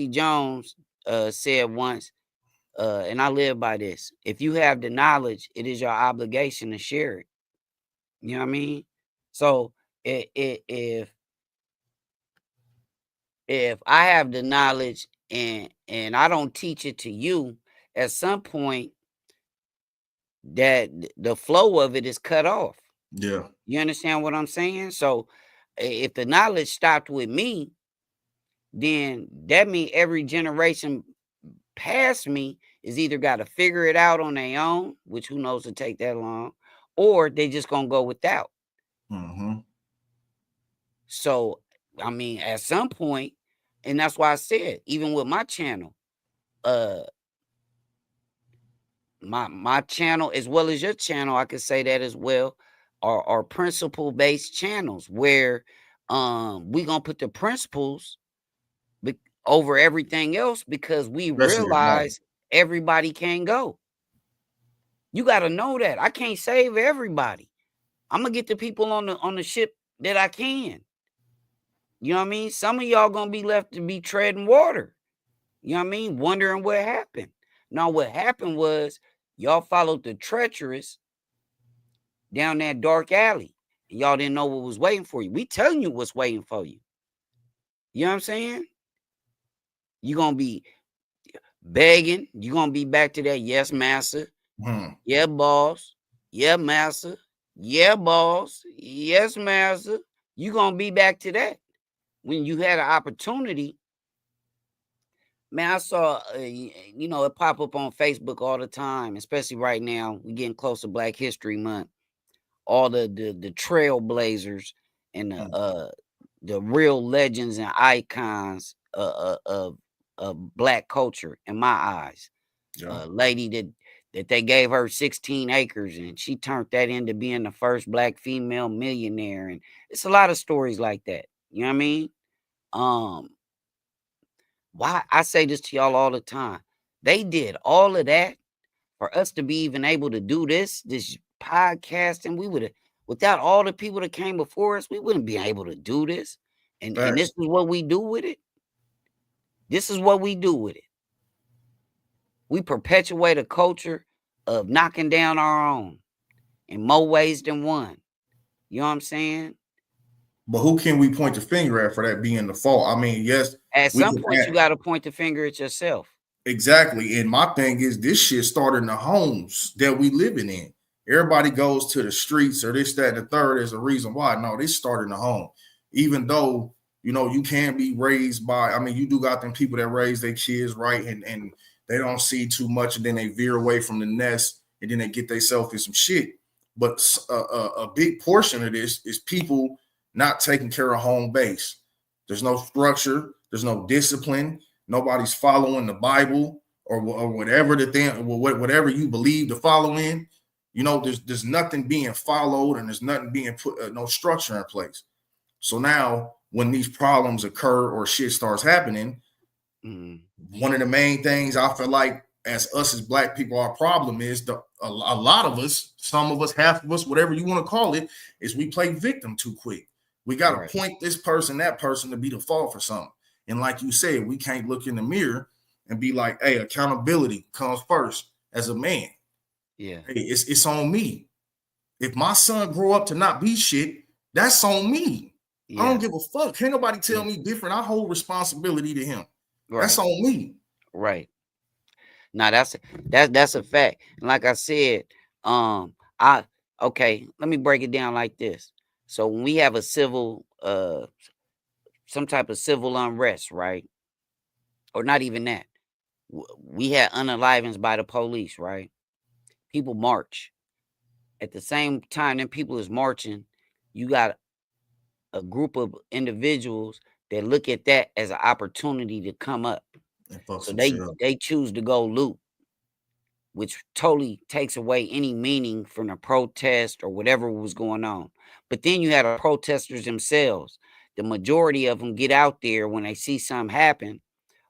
Jones said once, and I live by this: if you have the knowledge, it is your obligation to share it. You know what I mean? So if I have the knowledge and I don't teach it to you, at some point that the flow of it is cut off. Yeah. You understand what I'm saying? So if the knowledge stopped with me, then that means every generation past me is either got to figure it out on their own, which who knows to take that long, or they just gonna go without. Mm-hmm. So I mean, at some point, and that's why I said, even with my channel, my channel as well as your channel, I could say that as well, are principle based channels where we gonna put the principles over everything else, because we Especially at home. realize everybody can't go. You got to know that I can't save everybody. I'm gonna get the people on the ship that I can. You know what I mean? Some of y'all gonna be left to be treading water. You know what I mean? Wondering what happened. Now, what happened was y'all followed the treacherous down that dark alley. And y'all didn't know what was waiting for you. We telling you what's waiting for you. You know what I'm saying? You're gonna be begging. You're gonna be back to that yes, master. Yeah, boss. Yeah, master. Yeah, boss. Yes, master. You're gonna be back to that. When you had an opportunity, man, I saw, it pop up on Facebook all the time, especially right now. We're getting close to Black History Month. All the trailblazers and the real legends and icons of Black culture, in my eyes. Yeah. Lady that they gave her 16 acres and she turned that into being the first Black female millionaire. And it's a lot of stories like that. You know what I mean? Why I say this to y'all all the time. They did all of that for us to be even able to do this podcast, and Without all the people that came before us, we wouldn't be able to do this. And this Facts. is what we do with it. This is what we do with it. We perpetuate a culture of knocking down our own in more ways than one. You know what I'm saying? But who can we point the finger at for that being the fault? I mean, yes, At we some can point, you add, got to point the finger at yourself. exactly. And my thing is, this shit started in the homes that we living in. Everybody goes to the streets or this, that, and the third is a reason why. No, this started in the home. Even though, you know, you can be raised by, I mean, you do got them people that raise their kids right and they don't see too much and then they veer away from the nest and then they get themselves in some shit. But a big portion of this is people not taking care of home base. There's no structure. There's no discipline. Nobody's following the Bible or whatever the thing, whatever you believe to follow in. You know, there's nothing being followed and there's nothing being put, no structure in place. So now when these problems occur or shit starts happening, one of the main things I feel like as us as black people, our problem is a lot of us, some of us, half of us, whatever you want to call it, is we play victim too quick. We got to point this person, that person to be the fault for something. And like you said, we can't look in the mirror and be like, hey, accountability comes first as a man. Yeah. Hey, it's on me. If my son grow up to not be shit, that's on me. Yeah. I don't give a fuck. Can't nobody tell me different. I hold responsibility to him. Right. That's on me. Right. Now that's a fact. And like I said, okay, let me break it down like this. So when we have a civil some type of civil unrest, right? Or not even that. We had unalivings by the police, right? People march. At the same time that people is marching, you got a group of individuals that look at that as an opportunity to come up. So they choose to go loot, which totally takes away any meaning from the protest or whatever was going on. But then you had the protesters themselves. The majority of them get out there when they see something happen,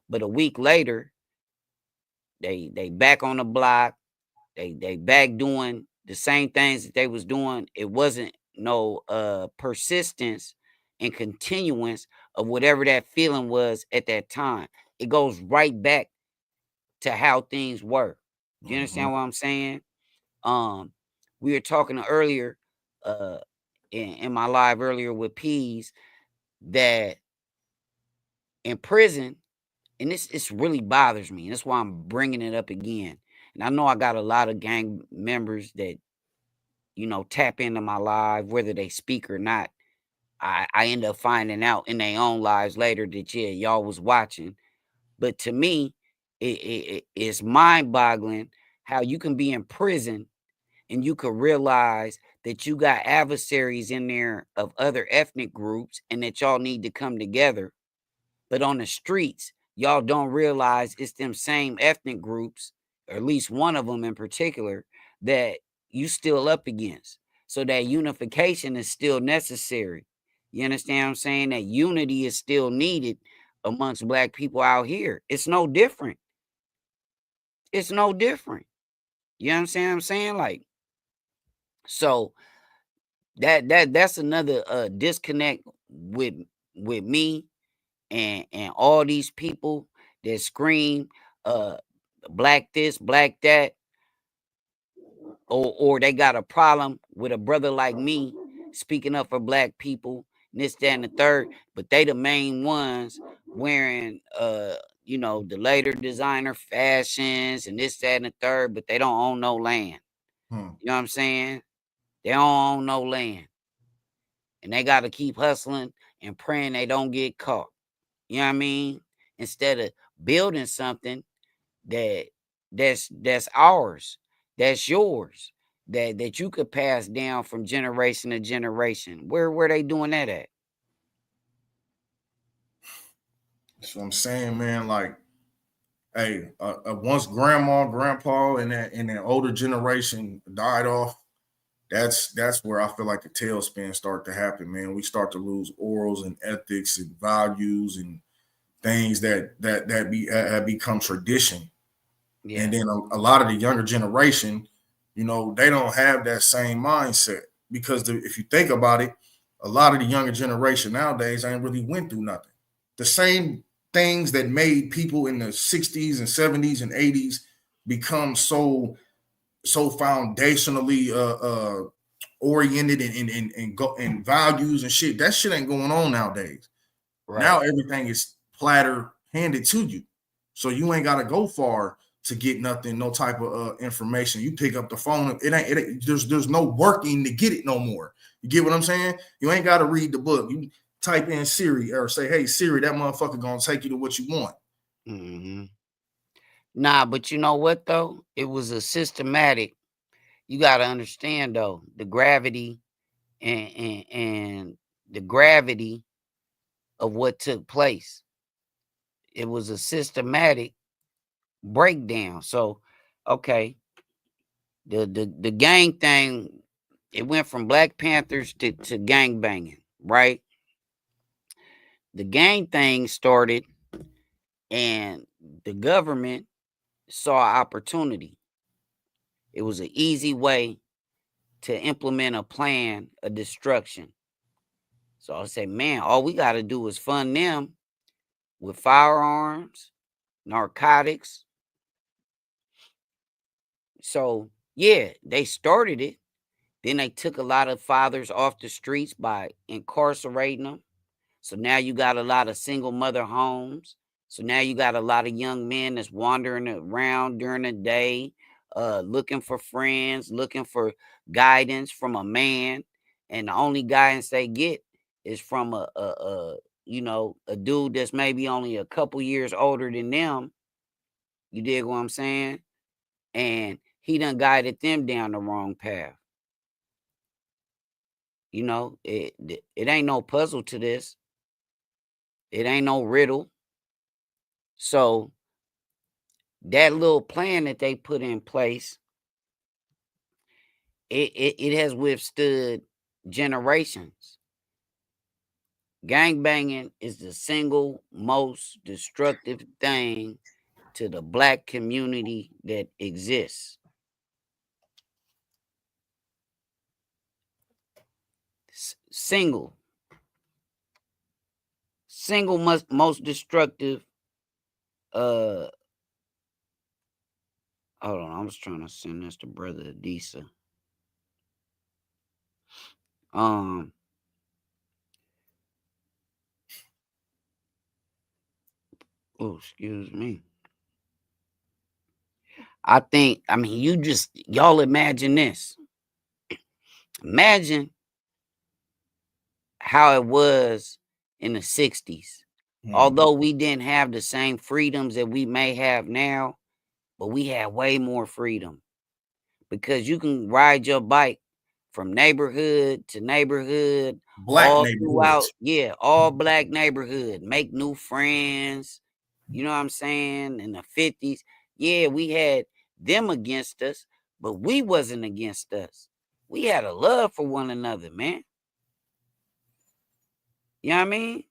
but a week later, they back on the block. They back doing the same things that they was doing. It wasn't no persistence and continuance of whatever that feeling was at that time. It goes right back to how things were. Do you understand what I'm saying? We were talking earlier in my live earlier with Peas that in prison, and this really bothers me. And that's why I'm bringing it up again. And I know I got a lot of gang members that, you know, tap into my live, whether they speak or not. I end up finding out in their own lives later that, yeah, y'all was watching. But to me, it's mind-boggling how you can be in prison and you could realize that you got adversaries in there of other ethnic groups and that y'all need to come together. But on the streets, y'all don't realize it's them same ethnic groups, or at least one of them in particular, that you still up against. So that unification is still necessary. You understand what I'm saying? That unity is still needed amongst black people out here. It's no different. It's no different. You understand what I'm saying? Like, so that's another disconnect with me and all these people that scream black this, black that, or they got a problem with a brother like me speaking up for black people, and this, that, and the third, but they the main ones wearing you know, the later designer fashions and this, that, and the third, but they don't own no land. You know what I'm saying? They don't own no land. And they got to keep hustling and praying they don't get caught. You know what I mean? Instead of building something that's ours, that's yours, that you could pass down from generation to generation. Where they doing that at? That's what I'm saying, man. Like, hey, once grandma, grandpa, and that older generation died off, that's where I feel like the tailspin start to happen, man. We start to lose morals and ethics and values and things that have become tradition. Yeah. And then a lot of the younger generation, you know, they don't have that same mindset. because if you think about it, a lot of the younger generation nowadays ain't really went through nothing. The same things that made people in the 60s and 70s and 80s become so foundationally oriented and values and shit. That shit ain't going on nowadays. Right. Now everything is platter handed to you, so you ain't got to go far to get nothing, no type of information. You pick up the phone. It ain't. There's no working to get it no more. You get what I'm saying? You ain't got to read the book. You type in Siri or say, "Hey Siri, that motherfucker gonna take you to what you want." Mm-hmm. Nah, but you know what though? It was a systematic. You got to understand though the gravity and the gravity of what took place. It was a systematic breakdown. So, okay, the gang thing, it went from Black Panthers to gang banging, right? The gang thing started, and the government saw opportunity. It was an easy way to implement a plan of destruction. So I say, man, all we got to do is fund them with firearms, narcotics. So yeah, they started it. Then they took a lot of fathers off the streets by incarcerating them. So now you got a lot of single mother homes. So now you got a lot of young men that's wandering around during the day, looking for friends, looking for guidance from a man. And the only guidance they get is from a dude that's maybe only a couple years older than them. You dig what I'm saying? And he done guided them down the wrong path. You know, it ain't no puzzle to this. It ain't no riddle. So that little plan that they put in place, it has withstood generations. Gangbanging is the single most destructive thing to the Black community that exists. Single most destructive. Hold on, I was trying to send this to Brother Adisa. Oh, excuse me. I mean, y'all imagine this. Imagine how it was in the 60s. Although we didn't have the same freedoms that we may have now, but we had way more freedom, because you can ride your bike from neighborhood to neighborhood, all throughout, all Black neighborhood, make new friends. You know what I'm saying? In the 50s, yeah, we had them against us, but we wasn't against us. We had a love for one another, man. You know what I mean?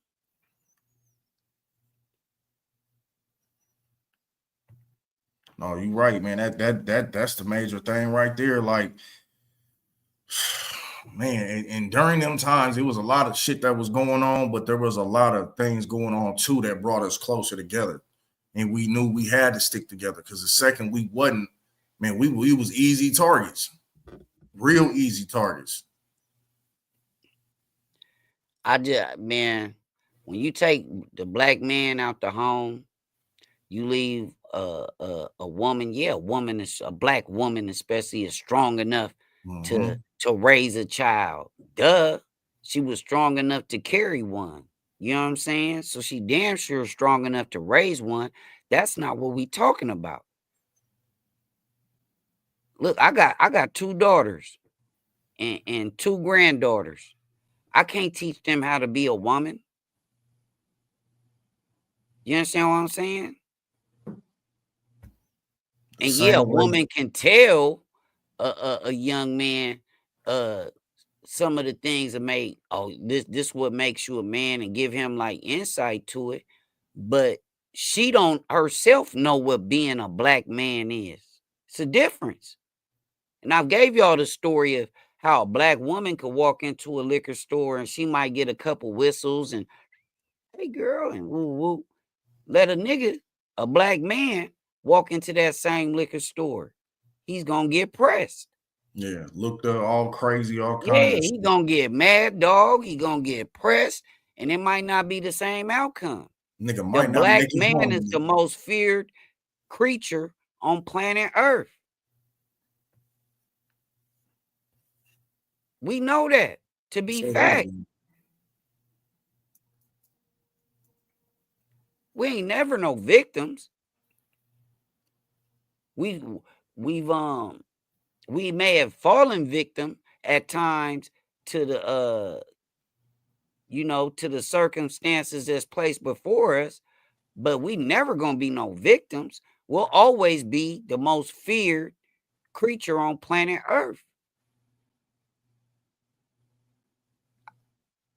No, you're right, man. That's the major thing right there. Like, man, and during them times, it was a lot of shit that was going on, but there was a lot of things going on too that brought us closer together. And we knew we had to stick together, because the second we wasn't, man, we was easy targets, real easy targets. Man, when you take the Black man out the home, you leave a woman. Yeah, a Black woman especially, is strong enough to raise a child. Duh, she was strong enough to carry one. You know what I'm saying? So she damn sure strong enough to raise one. That's not what we talking about. Look, I got 2 daughters and 2 granddaughters. I can't teach them how to be a woman. You understand what I'm saying? And yeah, a woman can tell a young man some of the things that make, this what makes you a man, and give him like insight to it. But she don't herself know what being a Black man is. It's a difference. And I gave y'all the story of how a black woman could walk into a liquor store and she might get a couple whistles and, hey girl, and woo woo. Let a black man, walk into that same liquor store. He's gonna get pressed. Yeah, looked up all crazy, all kinds Yeah, of he shit. gonna get mad dog. He gonna get pressed, and it might not be the same outcome. Nigga The might not black make it man is the home. most feared creature on planet Earth. We know that to be So fact. heavy. We ain't never no victims. We've we may have fallen victim at times to the to the circumstances that's placed before us, but we never gonna be no victims. We'll always be the most feared creature on planet Earth.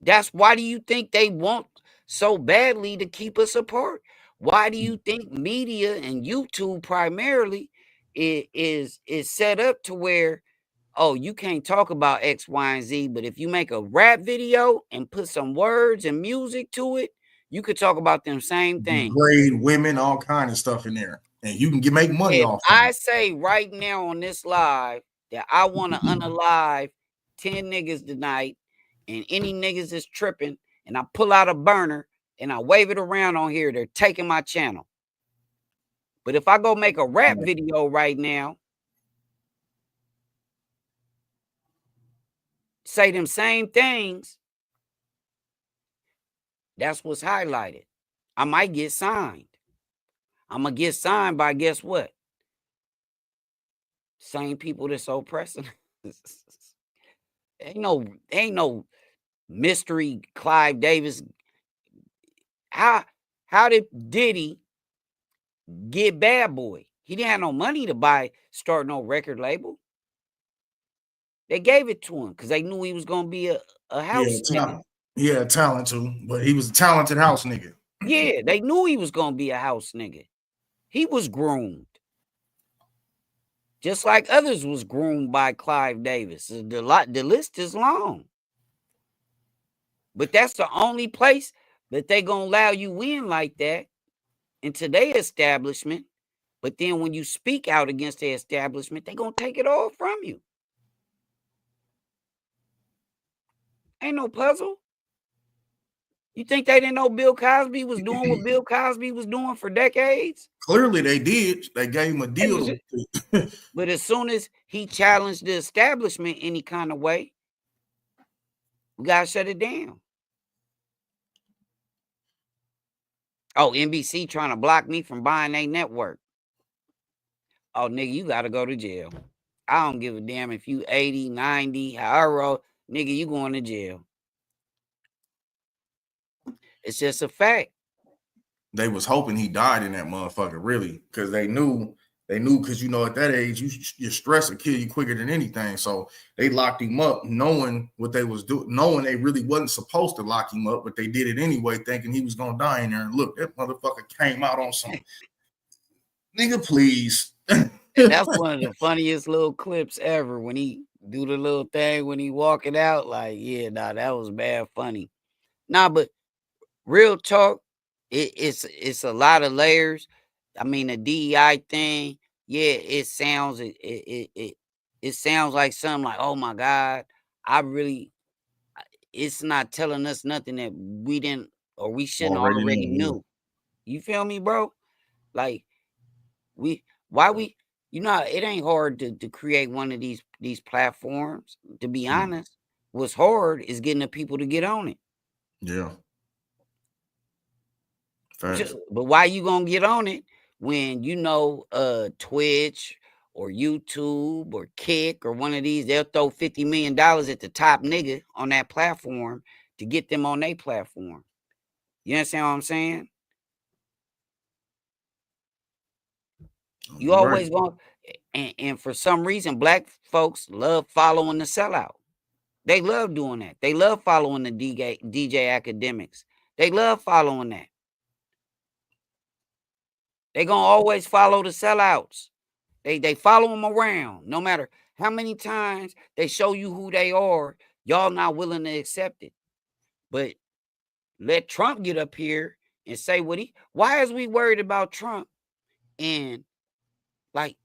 That's why do you think they want so badly to keep us apart? Why do you think media and YouTube primarily is set up to where, oh, you can't talk about X, Y, and Z, but if you make a rap video and put some words and music to it, you could talk about them same things. Degrade women, all kind of stuff in there, and you can make money If off of I it. say right now on this live that I want to unalive 10 niggas tonight, and any niggas is tripping, and I pull out a burner and I wave it around on here, they're taking my channel. But if I go make a rap video right now, say them same things, that's what's highlighted. I might get signed. I'm gonna get signed by, guess what? Same people that's oppressing. ain't no mystery Clive Davis. How did Diddy get Bad Boy? He didn't have no money to start no record label. They gave it to him because they knew he was gonna be a house nigga. He had talent too, but he was a talented house nigga. Yeah, they knew he was gonna be a house nigga. He was groomed. Just like others was groomed by Clive Davis. The list is long. But that's the only place that they gonna allow you in like that into their establishment. But then when you speak out against the establishment, they gonna take it all from you. Ain't no puzzle. You think they didn't know Bill Cosby was doing what Bill Cosby was doing for decades? Clearly they did. They gave him a deal. But as soon as he challenged the establishment any kind of way, we gotta shut it down. Oh, NBC trying to block me from buying a network. Oh, nigga, you gotta go to jail. I don't give a damn if you 80, 90, however old, nigga, you going to jail. It's just a fact. They was hoping he died in that motherfucker, really, because they knew because at that age your stress will kill you quicker than anything. So they locked him up, knowing what they was doing, knowing they really wasn't supposed to lock him up, but they did it anyway, thinking he was gonna die in there. And look, that motherfucker came out on some nigga, please. And that's one of the funniest little clips ever when he do the little thing when he walking out. Like, yeah, nah, that was bad funny. Nah, but real talk, it's a lot of layers. I mean, the DEI thing, yeah, it sounds like something like, oh my God, it's not telling us nothing that we didn't or we shouldn't already knew. You feel me, bro? Like it ain't hard to create one of these platforms. To be honest, what's hard is getting the people to get on it. Yeah. But why you gonna get on it when Twitch or YouTube or Kick or one of these, they'll throw $50 million at the top nigga on that platform to get them on their platform. You understand what I'm saying? You always want, and for some reason, black folks love following the sellout. They love doing that. They love following the DJ academics. They love following that. They gonna always follow the sellouts. They follow them around, no matter How many times they show you who they are, y'all not willing to accept it? But let Trump get up here and say why is we worried about Trump? And like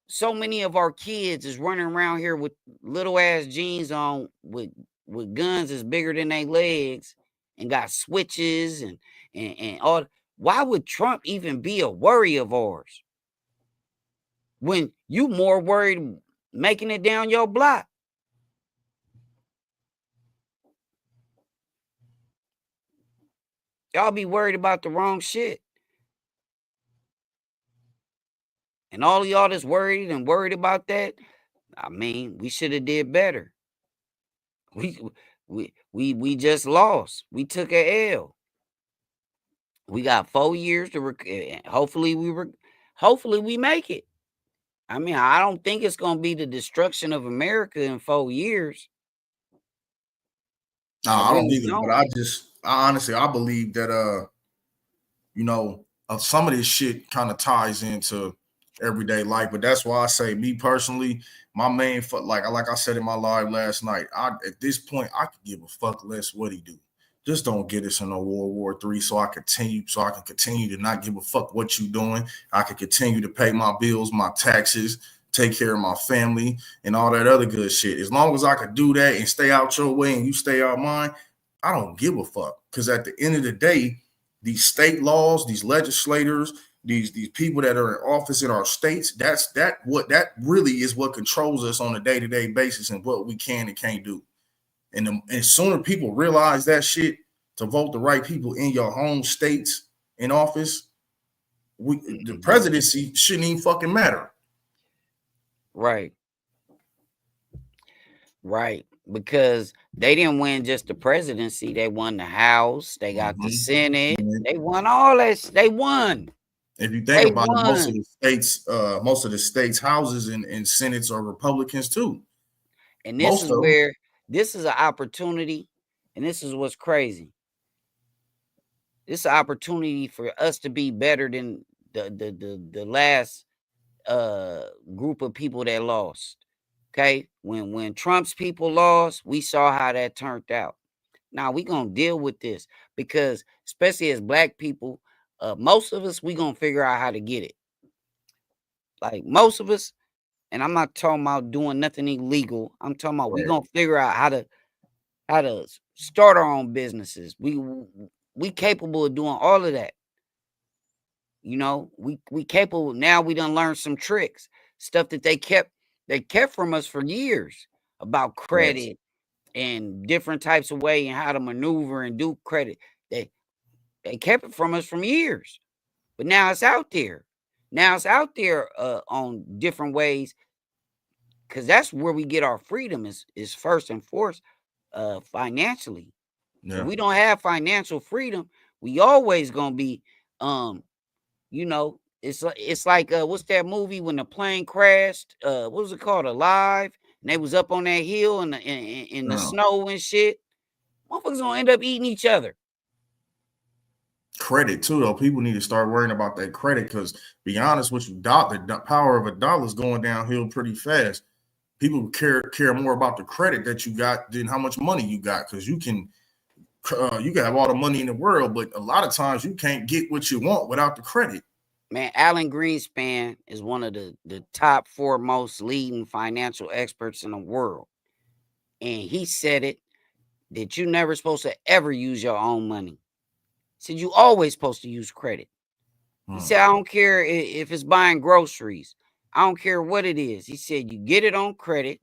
so many of our kids is running around here with little ass jeans on with guns as bigger than their legs and got switches and all. Why would Trump even be a worry of ours when you more worried making it down your block? Y'all be worried about the wrong shit. And all of y'all that's worried about that, I mean, we should have did better. We just lost. We took a L. We got 4 years to hopefully we make it. I mean, I don't think it's gonna be the destruction of America in 4 years. No, I don't either. But I honestly believe that some of this shit kind of ties into everyday life. But that's why I say, me personally, my main like I said in my live last night, at this point I could give a fuck less what he do. Just don't get us in a World War III so I can continue to not give a fuck what you doing. I can continue to pay my bills, my taxes, take care of my family, and all that other good shit. As long as I could do that and stay out your way and you stay out mine, I don't give a fuck. Because at the end of the day, these state laws, these legislators, these people that are in office in our states, that really is what controls us on a day-to-day basis and what we can and can't do. And sooner people realize that shit, to vote the right people in your home states in office, the presidency shouldn't even fucking matter. Right. Because they didn't win just the presidency. They won the House. They got the Senate. They won all that. They won. If you think about it, most of the states' houses and senates are Republicans too. And this is where this is an opportunity, and this is what's crazy. This is an opportunity for us to be better than the last group of people that lost. Okay, when Trump's people lost, we saw how that turned out. Now we gonna deal with this because, especially as Black people, most of us we gonna figure out how to get it. Like most of us, and I'm not talking about doing nothing illegal. I'm talking about we gonna figure out how to start our own businesses. We capable of doing all of that. You know, we capable now. We done learned some tricks, stuff that they kept from us for years about credit and different types of way and how to maneuver and do credit. They kept it from us from years, but now it's out there. Now it's out there on different ways, because that's where we get our freedom is first and foremost financially. Yeah. If we don't have financial freedom, we always gonna be it's like what's that movie when the plane crashed? What was it called? Alive? And they was up on that hill in the snow and shit. Motherfuckers gonna end up eating each other. Credit too, though. People need to start worrying about that credit, because, be honest with you, the power of a dollar is going downhill pretty fast. People care more about the credit that you got than how much money you got, because you can have all the money in the world, but a lot of times you can't get what you want without the credit. Man, Alan Greenspan is one of the top foremost leading financial experts in the world. And he said it, that you're never supposed to ever use your own money. He said you always supposed to use credit. He said, I don't care if it's buying groceries. I don't care what it is. He said you get it on credit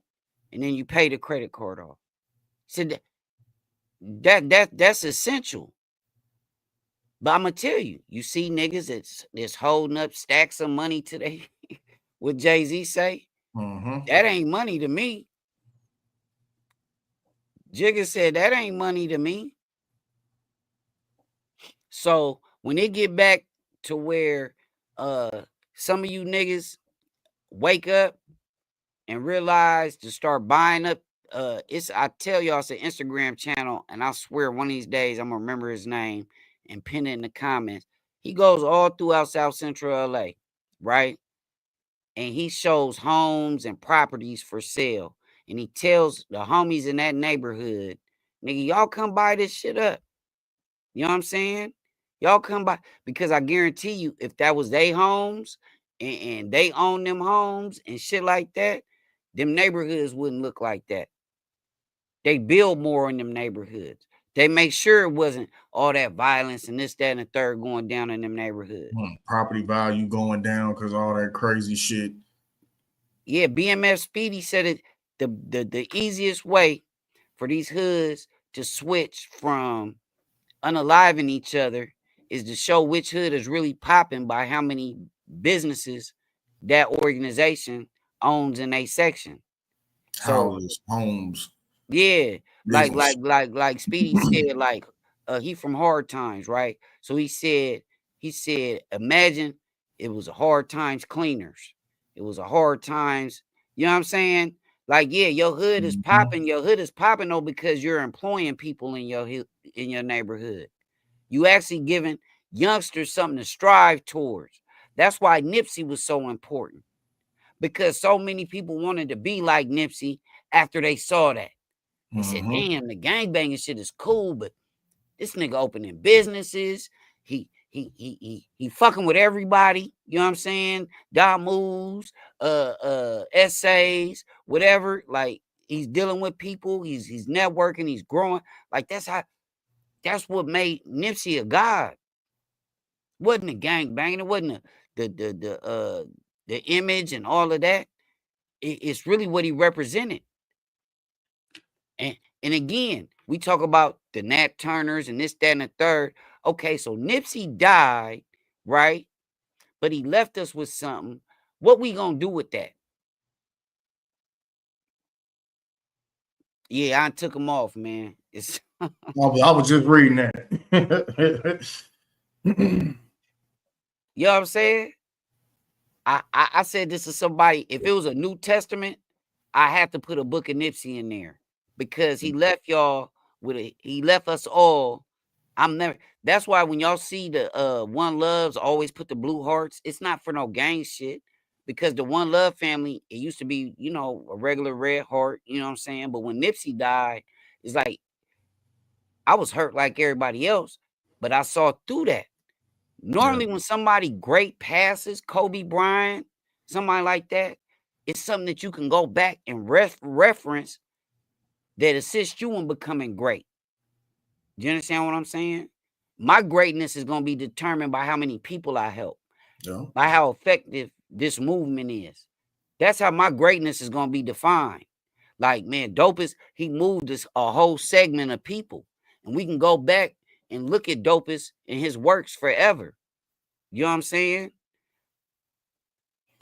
and then you pay the credit card off. He said that's essential. But I'm gonna tell you, you see niggas that's holding up stacks of money today. What Jay-Z say? That ain't money to me. Jigga said that ain't money to me. So when they get back to where some of you niggas wake up and realize to start buying up, I tell y'all it's an Instagram channel, and I swear one of these days I'm gonna remember his name and pin it in the comments. He goes all throughout South Central LA, right? and he shows homes and properties for sale. And he tells the homies in that neighborhood, nigga, y'all come buy this shit up. You know what I'm saying? Y'all come by, because I guarantee you, if that was they homes and they own them homes and shit like that, them neighborhoods wouldn't look like that. They build more in them neighborhoods. They make sure it wasn't all that violence and this, that, and the third going down in them neighborhoods. Property value going down because all that crazy shit. Yeah, BMF Speedy said it. The easiest way for these hoods to switch from unaliving each other is to show which hood is really popping by how many businesses that organization owns in a section. So Houses, homes. yeah, Business. like Speedy said, like he from Hard Times, right? So he said, imagine it was a Hard Times Cleaners. It was a Hard Times, you know what I'm saying? Like, yeah, your hood is popping. Your hood is popping though because you're employing people in your neighborhood. You actually giving youngsters something to strive towards. That's why Nipsey was so important, because so many people wanted to be like Nipsey after they saw that. They said, damn, the gangbanging shit is cool, but this nigga opening businesses. He fucking with everybody. You know what I'm saying? Dot moves, essays, whatever. Like, he's dealing with people. He's networking. He's growing. Like, that's what made Nipsey a god. Wasn't a gangbanging. It wasn't the image and all of that. It's really what he represented. And again, we talk about the Nat Turners and this, that, and the third. Okay, so Nipsey died, right? But he left us with something. What we gonna do with that? Yeah, I took him off, man. It's I was just reading that. you know what I'm saying? I said this to somebody. If it was a New Testament, I have to put a book of Nipsey in there, because he left y'all he left us all. That's why when y'all see the One Loves always put the blue hearts, it's not for no gang shit, because the One Love family, it used to be, a regular red heart, you know what I'm saying? But when Nipsey died, it's like I was hurt like everybody else, but I saw through that. Normally, when somebody great passes, Kobe Bryant, somebody like that, it's something that you can go back and reference that assists you in becoming great. Do you understand what I'm saying? My greatness is going to be determined by how many people I help, by how effective this movement is. That's how my greatness is going to be defined. Like, man, Dopest, he moved a whole segment of people, and we can go back and look at Dopest and his works forever. You know what I'm saying?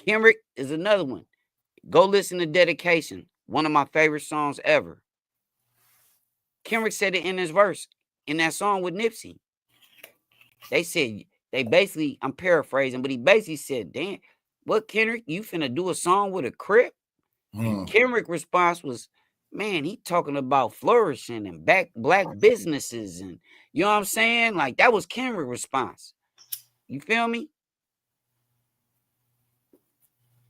Kendrick is another one. Go listen to Dedication, one of my favorite songs ever. Kendrick said it in his verse in that song with Nipsey. They basically, I'm paraphrasing, but he basically said, damn, what, Kendrick, you finna do a song with a Crip? And Kendrick's response was, man, he talking about flourishing and black businesses, and you know what I'm saying? Like, that was Kendrick's response. You feel me?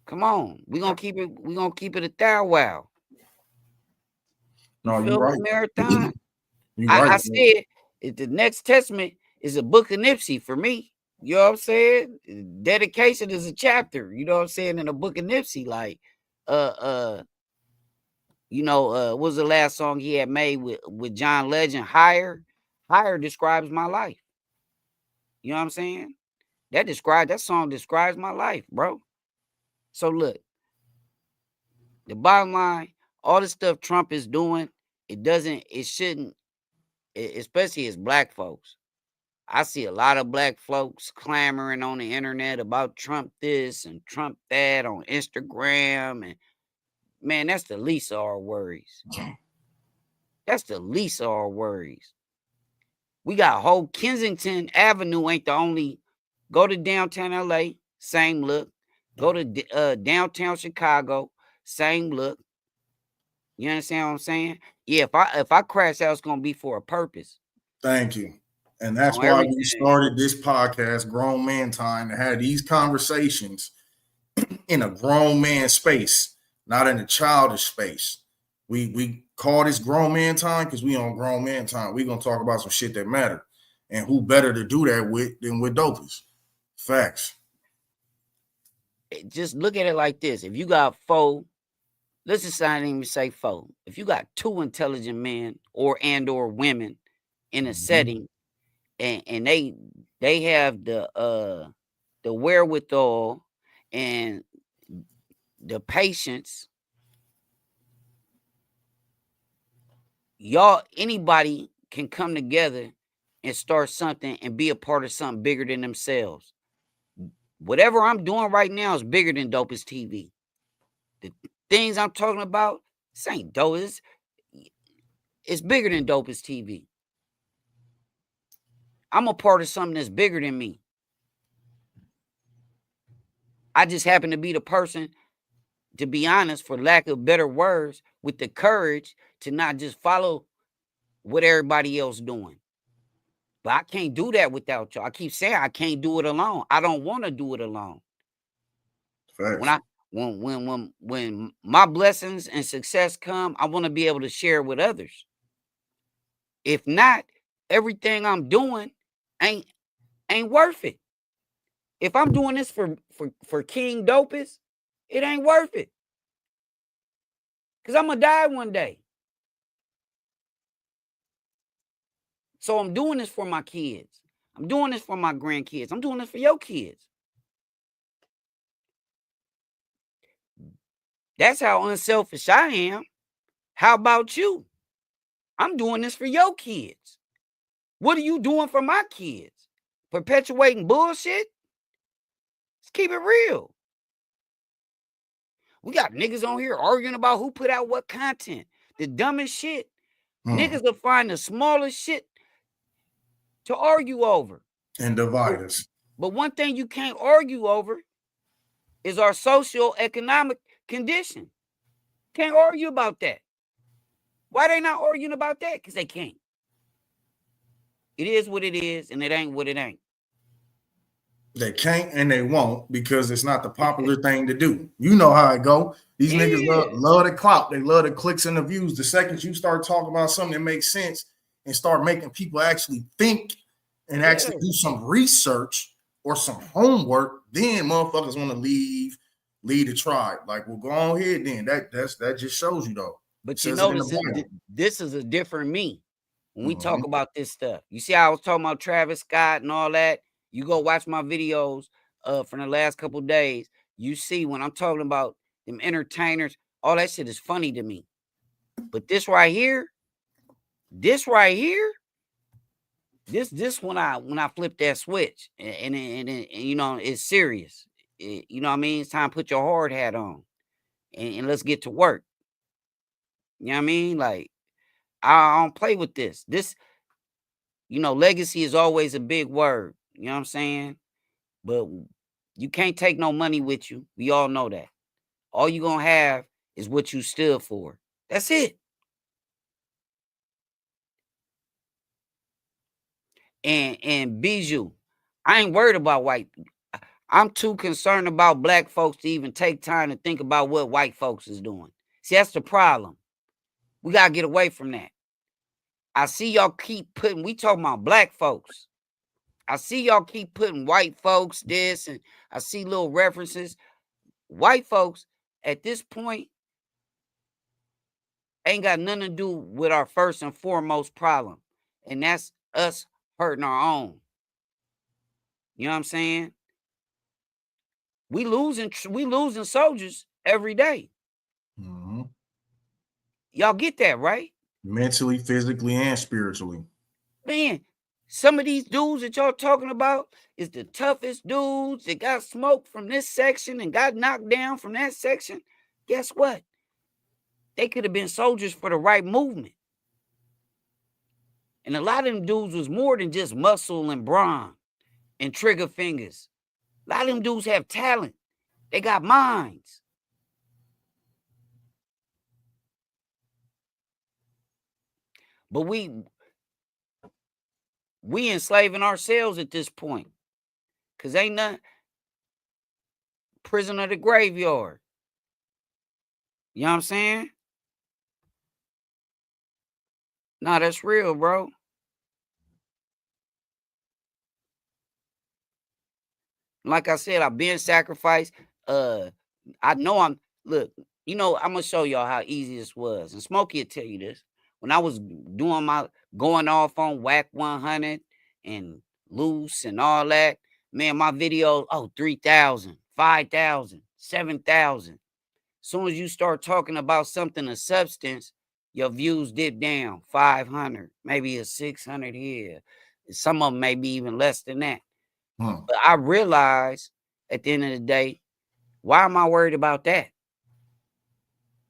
Come on, we're gonna keep it a thou wow. No, you're right. Marathon. I said the next testament is a book of Nipsey for me. You know what I'm saying? Dedication is a chapter, you know what I'm saying, in a book of Nipsey. Like, what was the last song he had made with John Legend? Higher describes my life. You know what I'm saying? That song describes my life, bro. So look, the bottom line, all the stuff Trump is doing, it shouldn't, especially as black folks. I see a lot of black folks clamoring on the internet about Trump this and Trump that on Instagram. And man, that's the least of our worries. That's the least of our worries. We got a whole Kensington Avenue ain't the only. Go to downtown LA, same look. Go to downtown Chicago, same look. You understand what I'm saying? Yeah, if I crash out, it's gonna be for a purpose. Thank you. And that's why we started this podcast, Grown Man Time, to have these conversations in a grown man space, not in a childish space. We call this grown man time because we on grown man time. We gonna talk about some shit that matter, and who better to do that with than with dopies? Facts. Just look at it like this: if you got four, let's just not even say four. If you got two intelligent men or women in a setting, and they have the wherewithal and the patience, anybody can come together and start something and be a part of something bigger than themselves. Whatever I'm doing right now is bigger than Dopest TV. The things I'm talking about, this ain't dope. It's bigger than Dopest TV. I'm a part of something that's bigger than me. I just happen to be the person, to be honest, for lack of better words, with the courage to not just follow what everybody else doing. But I can't do that without y'all. I keep saying I can't do it alone. I don't want to do it alone. Facts. When my blessings and success come, I want to be able to share with others. If not, everything I'm doing ain't worth it. If I'm doing this for King Dopest, it ain't worth it. Because I'm going to die one day. So I'm doing this for my kids. I'm doing this for my grandkids. I'm doing this for your kids. That's how unselfish I am. How about you? I'm doing this for your kids. What are you doing for my kids? Perpetuating bullshit? Let's keep it real. We got niggas on here arguing about who put out what content. The dumbest shit. Niggas will find the smallest shit to argue over. And divide us. But one thing you can't argue over is our socio-economic condition. Can't argue about that. Why they not arguing about that? Because they can't. It is what it is, and it ain't what it ain't. They can't and they won't because it's not the popular thing to do. You know how it go. These niggas love the clout. They love the clicks and the views. The second you start talking about something that makes sense and start making people actually think and actually do some research or some homework, then motherfuckers want to leave the tribe. Like, well, go on ahead then. That just shows you though. But you notice this is a different me when we talk about this stuff. You see how I was talking about Travis Scott and all that? You go watch my videos from the last couple of days. You see when I'm talking about them entertainers, all that shit is funny to me. But this right here, this when I flip that switch and you know, it's serious. You know what I mean? It's time to put your hard hat on and let's get to work. You know what I mean? Like, I don't play with this. This, you know, legacy is always a big word. You know what I'm saying? But you can't take no money with you. We all know that. All you're going to have is what you stood for. That's it. And Bijou, I ain't worried about white. I'm too concerned about black folks to even take time to think about what white folks is doing. See, that's the problem. We got to get away from that. I see y'all keep putting, we talking about black folks. I see y'all keep putting white folks this, and I see little references. White folks at this point ain't got nothing to do with our first and foremost problem. And that's us hurting our own. You know what I'm saying? We losing soldiers every day. Y'all get that, right? Mentally, physically, and spiritually. Man, some of these dudes that y'all talking about is the toughest dudes that got smoked from this section and got knocked down from that section. Guess what? They could have been soldiers for the right movement. And a lot of them dudes was more than just muscle and brawn and trigger fingers. A lot of them dudes have talent. They got minds. But we enslaving ourselves at this point. Because ain't nothing. prison or the graveyard. You know what I'm saying? Nah, that's real, bro. Like I said, I've been sacrificed. I know look, I'm gonna show y'all how easy this was. And Smokey will tell you this. When I was doing going off on Whack 100 and Loose and all that, man, my videos, 3,000, 5,000, 7,000. Soon as you start talking about something of substance, your views dip down 500, maybe a 600 here. Some of them may be even less than that. But I realize at the end of the day, why am I worried about that?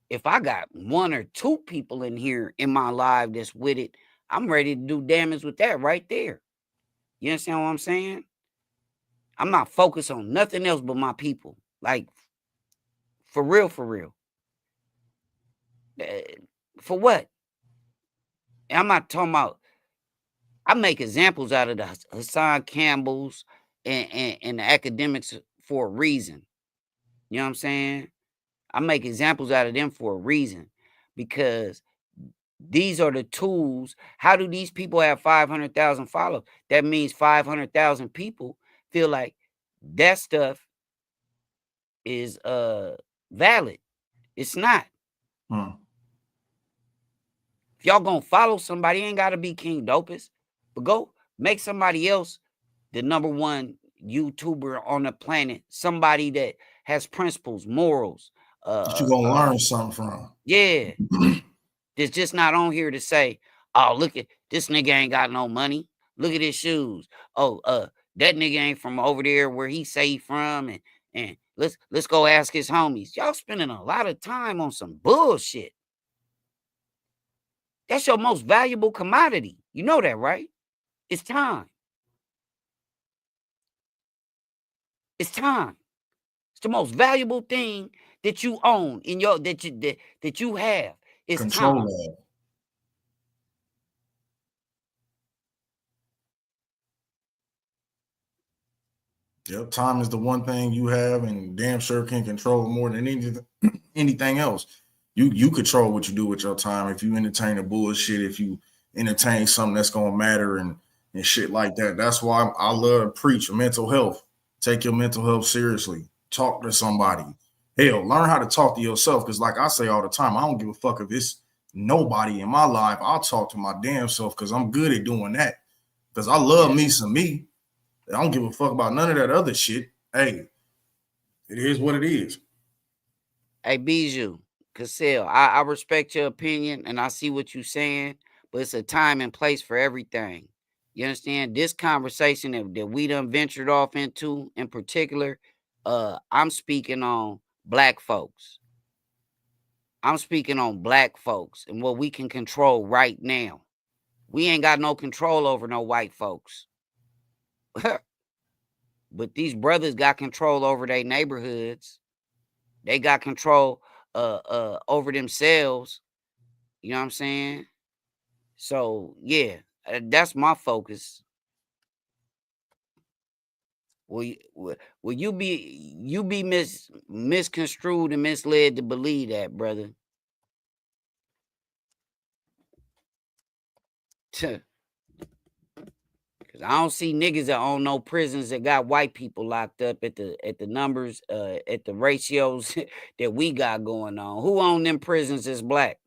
If I got 1 or 2 people in here in my live that's with it, I'm ready to do damage with that right there. You understand what I'm saying? I'm not focused on nothing else but my people. Like, for real, for real. For what? And I'm not talking about, I make examples out of the Hassan Campbells and the academics for a reason. You know what I'm saying? I make examples out of them for a reason, because these are the tools. How do these people have 500,000 followers? That means 500,000 people feel like that stuff is valid. It's not. If y'all gonna follow somebody, ain't gotta be King Dopest, but go make somebody else the #1 YouTuber on the planet, somebody that has principles, morals. That you gonna learn something from. Yeah. That's just not on here to say, oh, look at this nigga ain't got no money. Look at his shoes. Oh, that nigga ain't from over there where he say he from, and let's go ask his homies. Y'all spending a lot of time on some bullshit. That's your most valuable commodity. You know that, right? It's time. It's time. It's the most valuable thing that you own in your that you have. It's Control time. that. Yep, time is the one thing you have, and damn sure can control more than anything else. You control what you do with your time. If you entertain the bullshit, if you entertain something that's gonna matter and shit like that. That's why I love to preach mental health. Take your mental health seriously. Talk to somebody. Hell, learn how to talk to yourself. Because like I say all the time, I don't give a fuck if it's nobody in my life. I'll talk to my damn self because I'm good at doing that. Because I love me some me. I don't give a fuck about none of that other shit. Hey, it is what it is. Hey, Bijou, Cassell, I respect your opinion and I see what you're saying, but it's a time and place for everything. You understand? This conversation that we done ventured off into in particular, I'm speaking on black folks. I'm speaking on black folks and what we can control right now. We ain't got no control over no white folks. But these brothers got control over their neighborhoods. They got control over themselves. You know what I'm saying? So yeah, that's my focus. Will you be misconstrued and misled to believe that, brother? Because I don't see niggas that own no prisons that got white people locked up at the numbers, at the ratios that we got going on. Who own them prisons is black?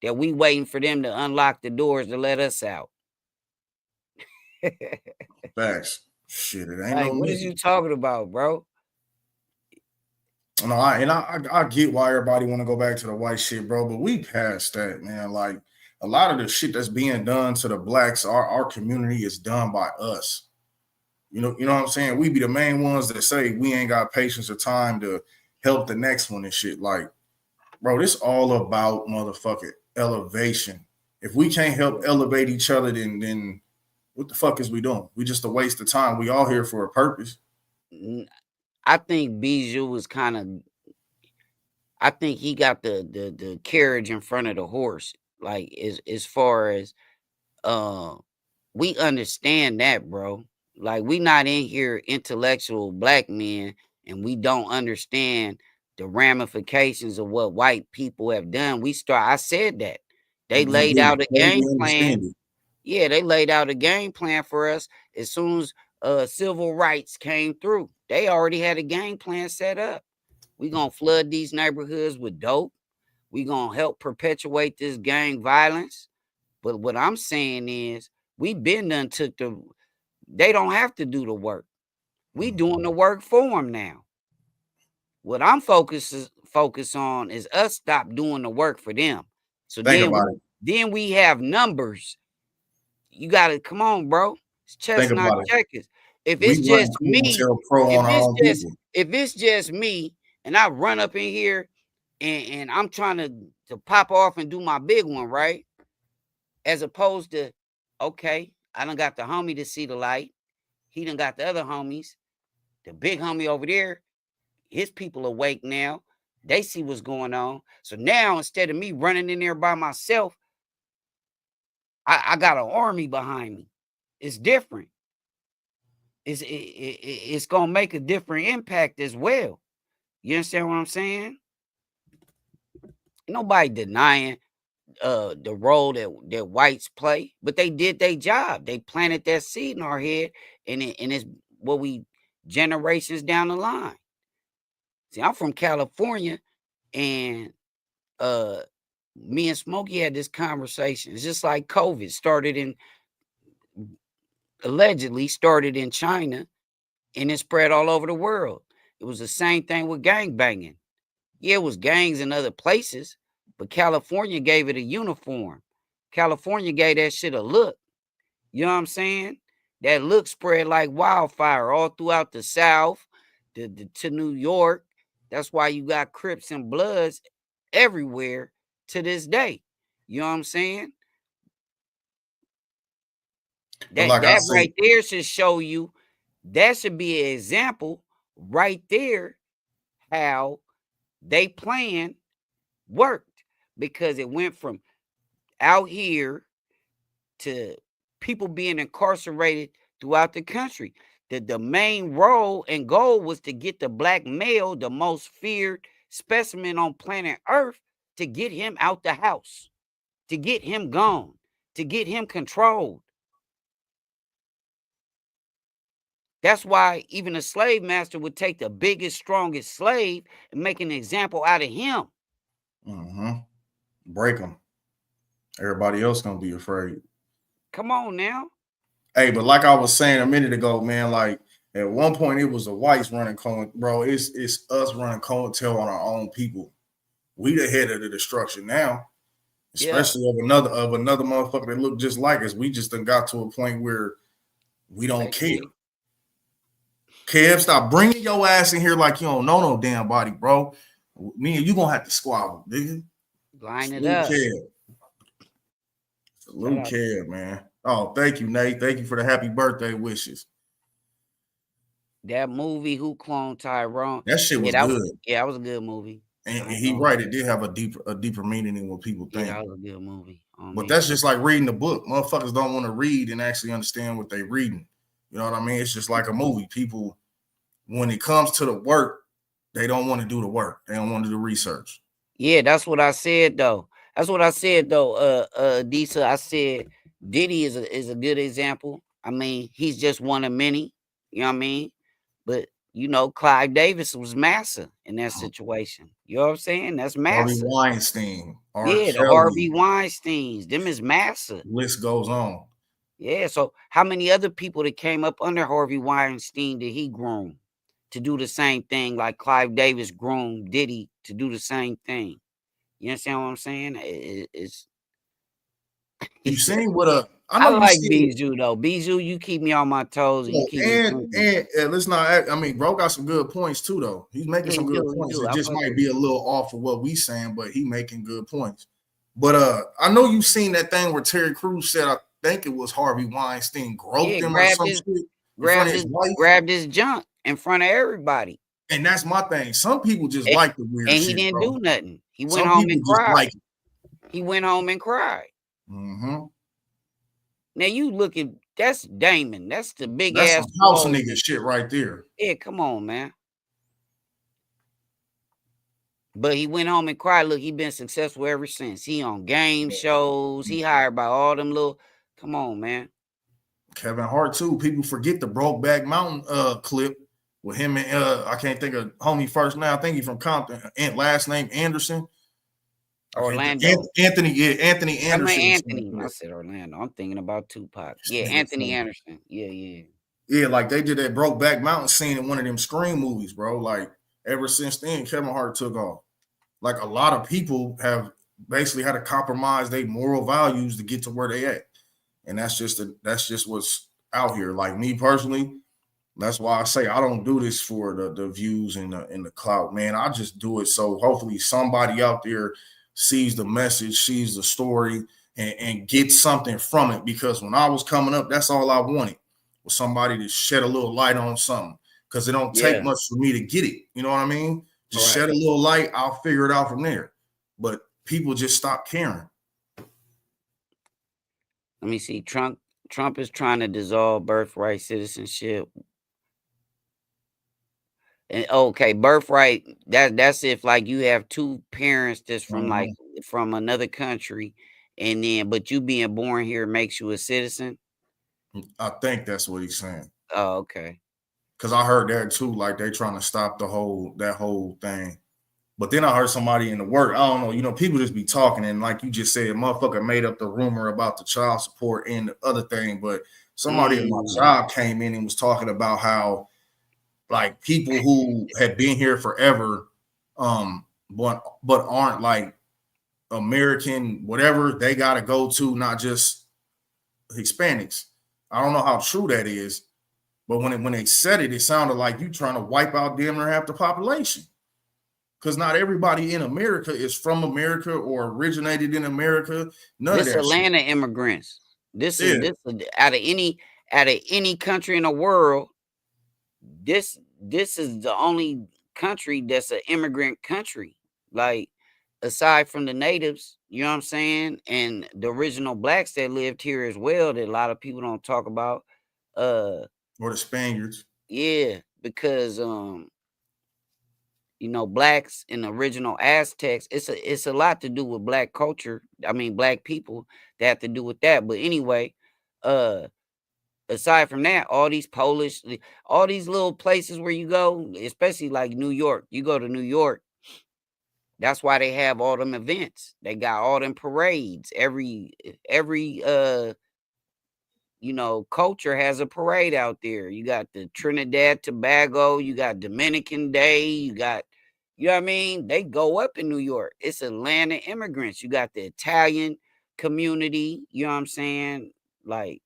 That we waiting for them to unlock the doors to let us out. Facts. Shit, it ain't Like, no what nigga. is you talking about, bro? No, I get why everybody want to go back to the white shit, bro. But we passed that, man. Like a lot of the shit that's being done to the blacks, our community is done by us. You know what I'm saying? We be the main ones that say we ain't got patience or time to help the next one and shit. Like, bro, this all about motherfucking elevation. If we can't help elevate each other, then what the fuck is we doing? We just a waste of time. We all here for a purpose. I think Bijou was kind of. I think he got the carriage in front of the horse. Like as far as we understand that, bro. Like we not in here intellectual black men and we don't understand the ramifications of what white people have done. I said that. They laid out a game plan. Yeah, they laid out a game plan for us as soon as civil rights came through. They already had a game plan set up. We're going to flood these neighborhoods with dope. We're going to help perpetuate this gang violence. But what I'm saying is they don't have to do the work. We doing the work for them now. What I'm focus on is us stop doing the work for them. So then we have numbers. You gotta come on, bro. It's chestnut checkers. If it's just me, if it's just me, and I run up in here and I'm trying to pop off and do my big one, right? As opposed to, okay, I done got the homie to see the light. He done got the other homies. The big homie over there, his people awake now. They see what's going on. So now instead of me running in there by myself, I got an army behind me. It's different. It's gonna make a different impact as well. You understand what I'm saying? Nobody denying the role that whites play, but they did their job. They planted that seed in our head, and it's what we generations down the line. See, I'm from California, and me and Smokey had this conversation. It's just like COVID allegedly started in China, and it spread all over the world. It was the same thing with gang banging. Yeah, it was gangs in other places, but California gave it a uniform. California gave that shit a look. You know what I'm saying? That look spread like wildfire all throughout the South to New York. That's why you got Crips and Bloods everywhere to this day. You know what I'm saying? That right there should show you, that should be an example right there how they plan worked, because it went from out here to people being incarcerated throughout the country. The main role and goal was to get the black male, the most feared specimen on planet Earth, to get him out the house, to get him gone, to get him controlled. That's why even a slave master would take the biggest, strongest slave and make an example out of him. Break him. Everybody else gonna be afraid. Come on now. Hey, but like I was saying a minute ago, man, like at one point it was the whites running bro. It's us running coattail on our own people. We the head of the destruction now, especially of another motherfucker that look just like us. We just done got to a point where we don't care. Kev, stop bringing your ass in here like you don't know no damn body, bro. Me and you gonna have to squabble, nigga. Line it up. Salute Kev, man. Oh, thank you, Nate. Thank you for the happy birthday wishes. That movie, Who Cloned Tyrone? That shit was good. That was a good movie. And he right, it did have a deeper meaning than what people think. Yeah, that was a good movie. But that's just like reading the book. Motherfuckers don't want to read and actually understand what they're reading. You know what I mean? It's just like a movie. People, when it comes to the work, they don't want to do the work. They don't want to do research. Yeah, that's what I said though. Disa, I said Diddy is a good example. I mean, he's just one of many. You know what I mean? But you know, Clive Davis was massa in that situation. You know what I'm saying? That's massa. Harvey Weinstein. The Harvey Weinsteins. Them is massa. List goes on. Yeah. So how many other people that came up under Harvey Weinstein did he groom to do the same thing, like Clive Davis groomed Diddy to do the same thing? You understand what I'm saying? It's you seen what I like Bijou though. Bijou, you keep me on my toes. And let's not. I mean, bro got some good points too, though. He's making some good points. It just might be a little off of what we saying, but he making good points. But I know you've seen that thing where Terry Crews said, I think it was Harvey Weinstein groped him or some shit. Grabbed his junk in front of everybody. And that's my thing. Some people just like the weird shit. And he didn't do nothing. He went home and cried. He went home and cried. Mm-hmm. Now you look at, that's Damon. That's the big ass ass house nigga shit right there. Yeah, come on, man. But he went home and cried. Look, he been successful ever since. He on game shows. He hired by all them little. Come on, man. Kevin Hart too. People forget the Brokeback Mountain clip with him and I can't think of homie first now. I think he's from Compton. And last name Anderson. Orlando. Anthony, yeah, Anthony I mean Anderson. Anthony. I said Orlando. I'm thinking about Tupac. Yeah, Anthony Anderson. Yeah. Yeah, like they did that Brokeback Mountain scene in one of them Scream movies, bro. Like ever since then, Kevin Hart took off. Like a lot of people have basically had to compromise their moral values to get to where they at. And that's just what's out here. Like me personally, that's why I say I don't do this for the views and the clout, man. I just do it so hopefully somebody out there sees the message, sees the story, and gets something from it. Because when I was coming up, that's all I wanted was somebody to shed a little light on something. Because it don't take much for me to get it. You know what I mean? Just shed a little light, I'll figure it out from there. But people just stop caring. Let me see. Trump is trying to dissolve birthright citizenship. And okay, birthright, that's if like you have two parents that's from like from another country, and then but you being born here makes you a citizen. I think that's what he's saying. Oh, okay. Because I heard that too, like they trying to stop that whole thing. But then I heard somebody in the work, I don't know, you know, people just be talking, and like you just said, motherfucker made up the rumor about the child support and the other thing. But somebody in my job came in and was talking about how like people who have been here forever, but aren't like American, whatever, they gotta go to not just Hispanics. I don't know how true that is, but when they said it, it sounded like you trying to wipe out damn near half the population. Because not everybody in America is from America or originated in America. None of that. Atlanta shit. Immigrants. This is out of any country in the world. This is the only country that's an immigrant country. Like aside from the natives, you know what I'm saying, and the original blacks that lived here as well, that a lot of people don't talk about. Or the Spaniards. Yeah, because you know, blacks and original Aztecs, it's a lot to do with black culture. I mean, black people that have to do with that. But anyway, aside from that, all these Polish, all these little places where you go, especially like New York, you go to New York. That's why they have all them events. They got all them parades. Every you know, culture has a parade out there. You got the Trinidad Tobago, you got Dominican Day, you got, you know what I mean? They go up in New York. It's Atlanta immigrants. You got the Italian community, you know what I'm saying? Like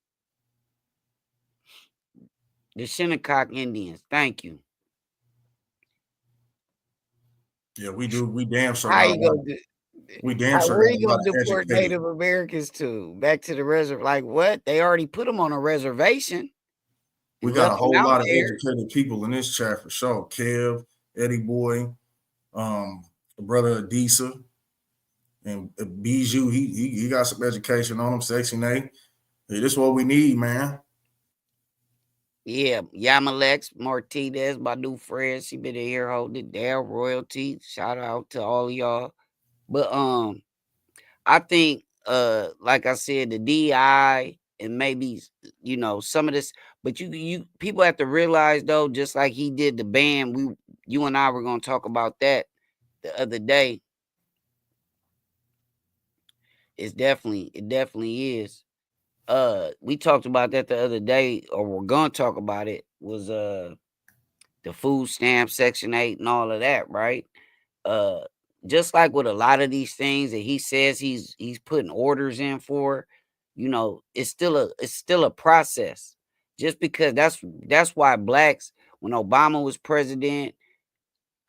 the Shinnecock Indians. Thank you. Yeah, we do. We damn sure. How you gonna do? We damn sure. Where you gonna deport Native Americans to? Back to the reserve? Like what? They already put them on a reservation. We got a whole lot of educated people in this chat for sure. Kev, Eddie Boy, the brother Adisa, and Bijou. He got some education on him. Sexy Nate. Hey, this is what we need, man. Yeah, Yamalex Martinez, my new friend. She been in here holding it down. Royalty. Shout out to all of y'all. But I think like I said, the DI and maybe you know some of this, but you people have to realize though, just like he did the ban, you and I were gonna talk about that the other day. It definitely is. We talked about that the other day, or we're gonna talk about it, was the food stamp, Section 8 and all of that, right? Just like with a lot of these things that he says he's putting orders in for, you know, it's still a process. Just because that's why blacks, when Obama was president,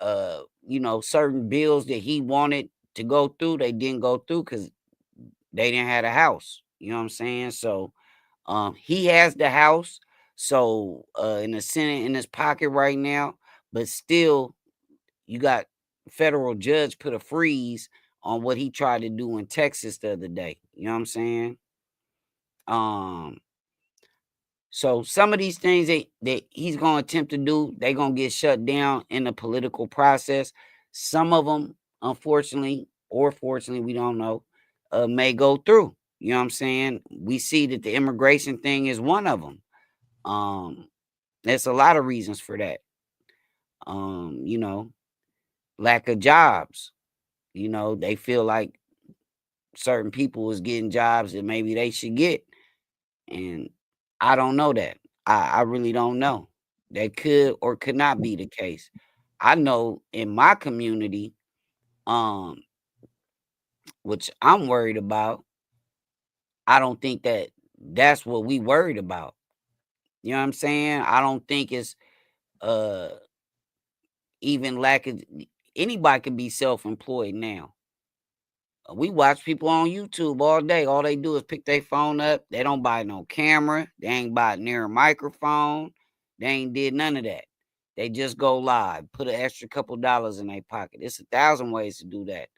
you know, certain bills that he wanted to go through, they didn't go through because they didn't have a house. You know what I'm saying? So he has the house, so in the Senate in his pocket right now, but still you got federal judge put a freeze on what he tried to do in Texas the other day. You know what I'm saying? So some of these things that he's going to attempt to do, they're going to get shut down in the political process. Some of them unfortunately or fortunately, we don't know, may go through. You know what I'm saying? We see that the immigration thing is one of them. There's a lot of reasons for that. You know, lack of jobs. You know, they feel like certain people is getting jobs that maybe they should get. And I don't know that. I really don't know. That could or could not be the case. I know in my community, um, which I'm worried about, I don't think that that's what we worried about. You know what I'm saying? I don't think it's uh even lack of anybody can be self-employed now. We watch people on YouTube all day. All they do is pick their phone up. They don't buy no camera. They ain't buy near a microphone. They ain't did none of that. They just go live, put an extra couple dollars in their pocket. It's 1,000 ways to do that.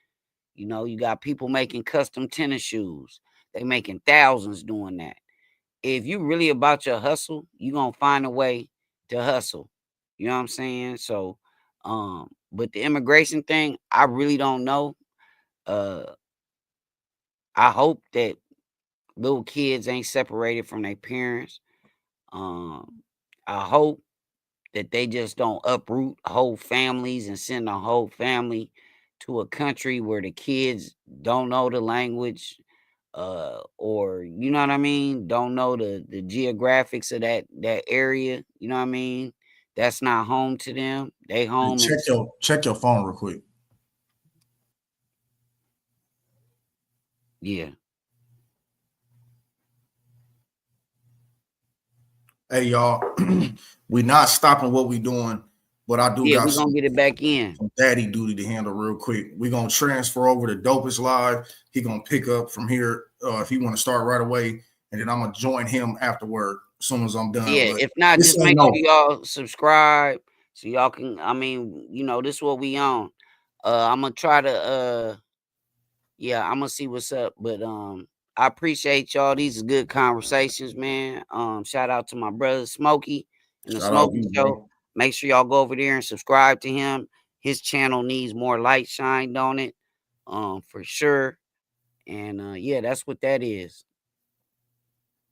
You know, you got people making custom tennis shoes. They making thousands doing that. If you really about your hustle, you gonna find a way to hustle. You know what I'm saying? So, but the immigration thing, I really don't know. Uh, I hope that little kids ain't separated from their parents. Um, I hope that they just don't uproot whole families and send a whole family to a country where the kids don't know the language, or you know what I mean, don't know the geographics of that area. You know what I mean? That's not home to them. They Hey, home in check your phone real quick. yeah. Hey y'all, we not stopping what we doing, but I do Yeah, got we're gonna get it back in. some daddy duty to handle real quick. We're gonna transfer over to Dopest Live. He gonna pick up from here if he want to start right away, and then I'm gonna join him afterward as soon as I'm done. Yeah, But if not, this just ain't make sure no y'all subscribe so y'all can. I mean, you know, this is what we on. I'm gonna try to. Yeah, I'm gonna see what's up. But I appreciate y'all. These are good conversations, man. Shout out to my brother Smokey and the shout out Smokey you, Show. bro. Make sure y'all go over there and subscribe to him. His channel needs more light shined on it, for sure. And yeah, that's what that is.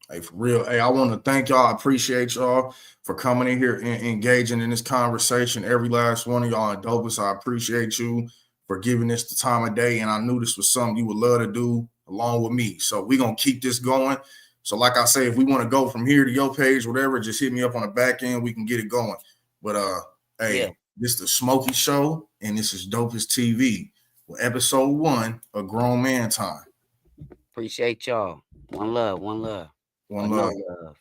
Hey, for real. Hey, I want to thank y'all. I appreciate y'all for coming in here and engaging in this conversation. Every last one of y'all in Dopest. I appreciate you for giving this the time of day. And I knew this was something you would love to do along with me. So we're going to keep this going. So like I say, if we want to go from here to your page, whatever, just hit me up on the back end. We can get it going. But hey, Yeah, this is the Smokey Show, and this is Dopest TV. Well, episode 1 of Grown Man Time. appreciate y'all. One love, one love, or One no love. love.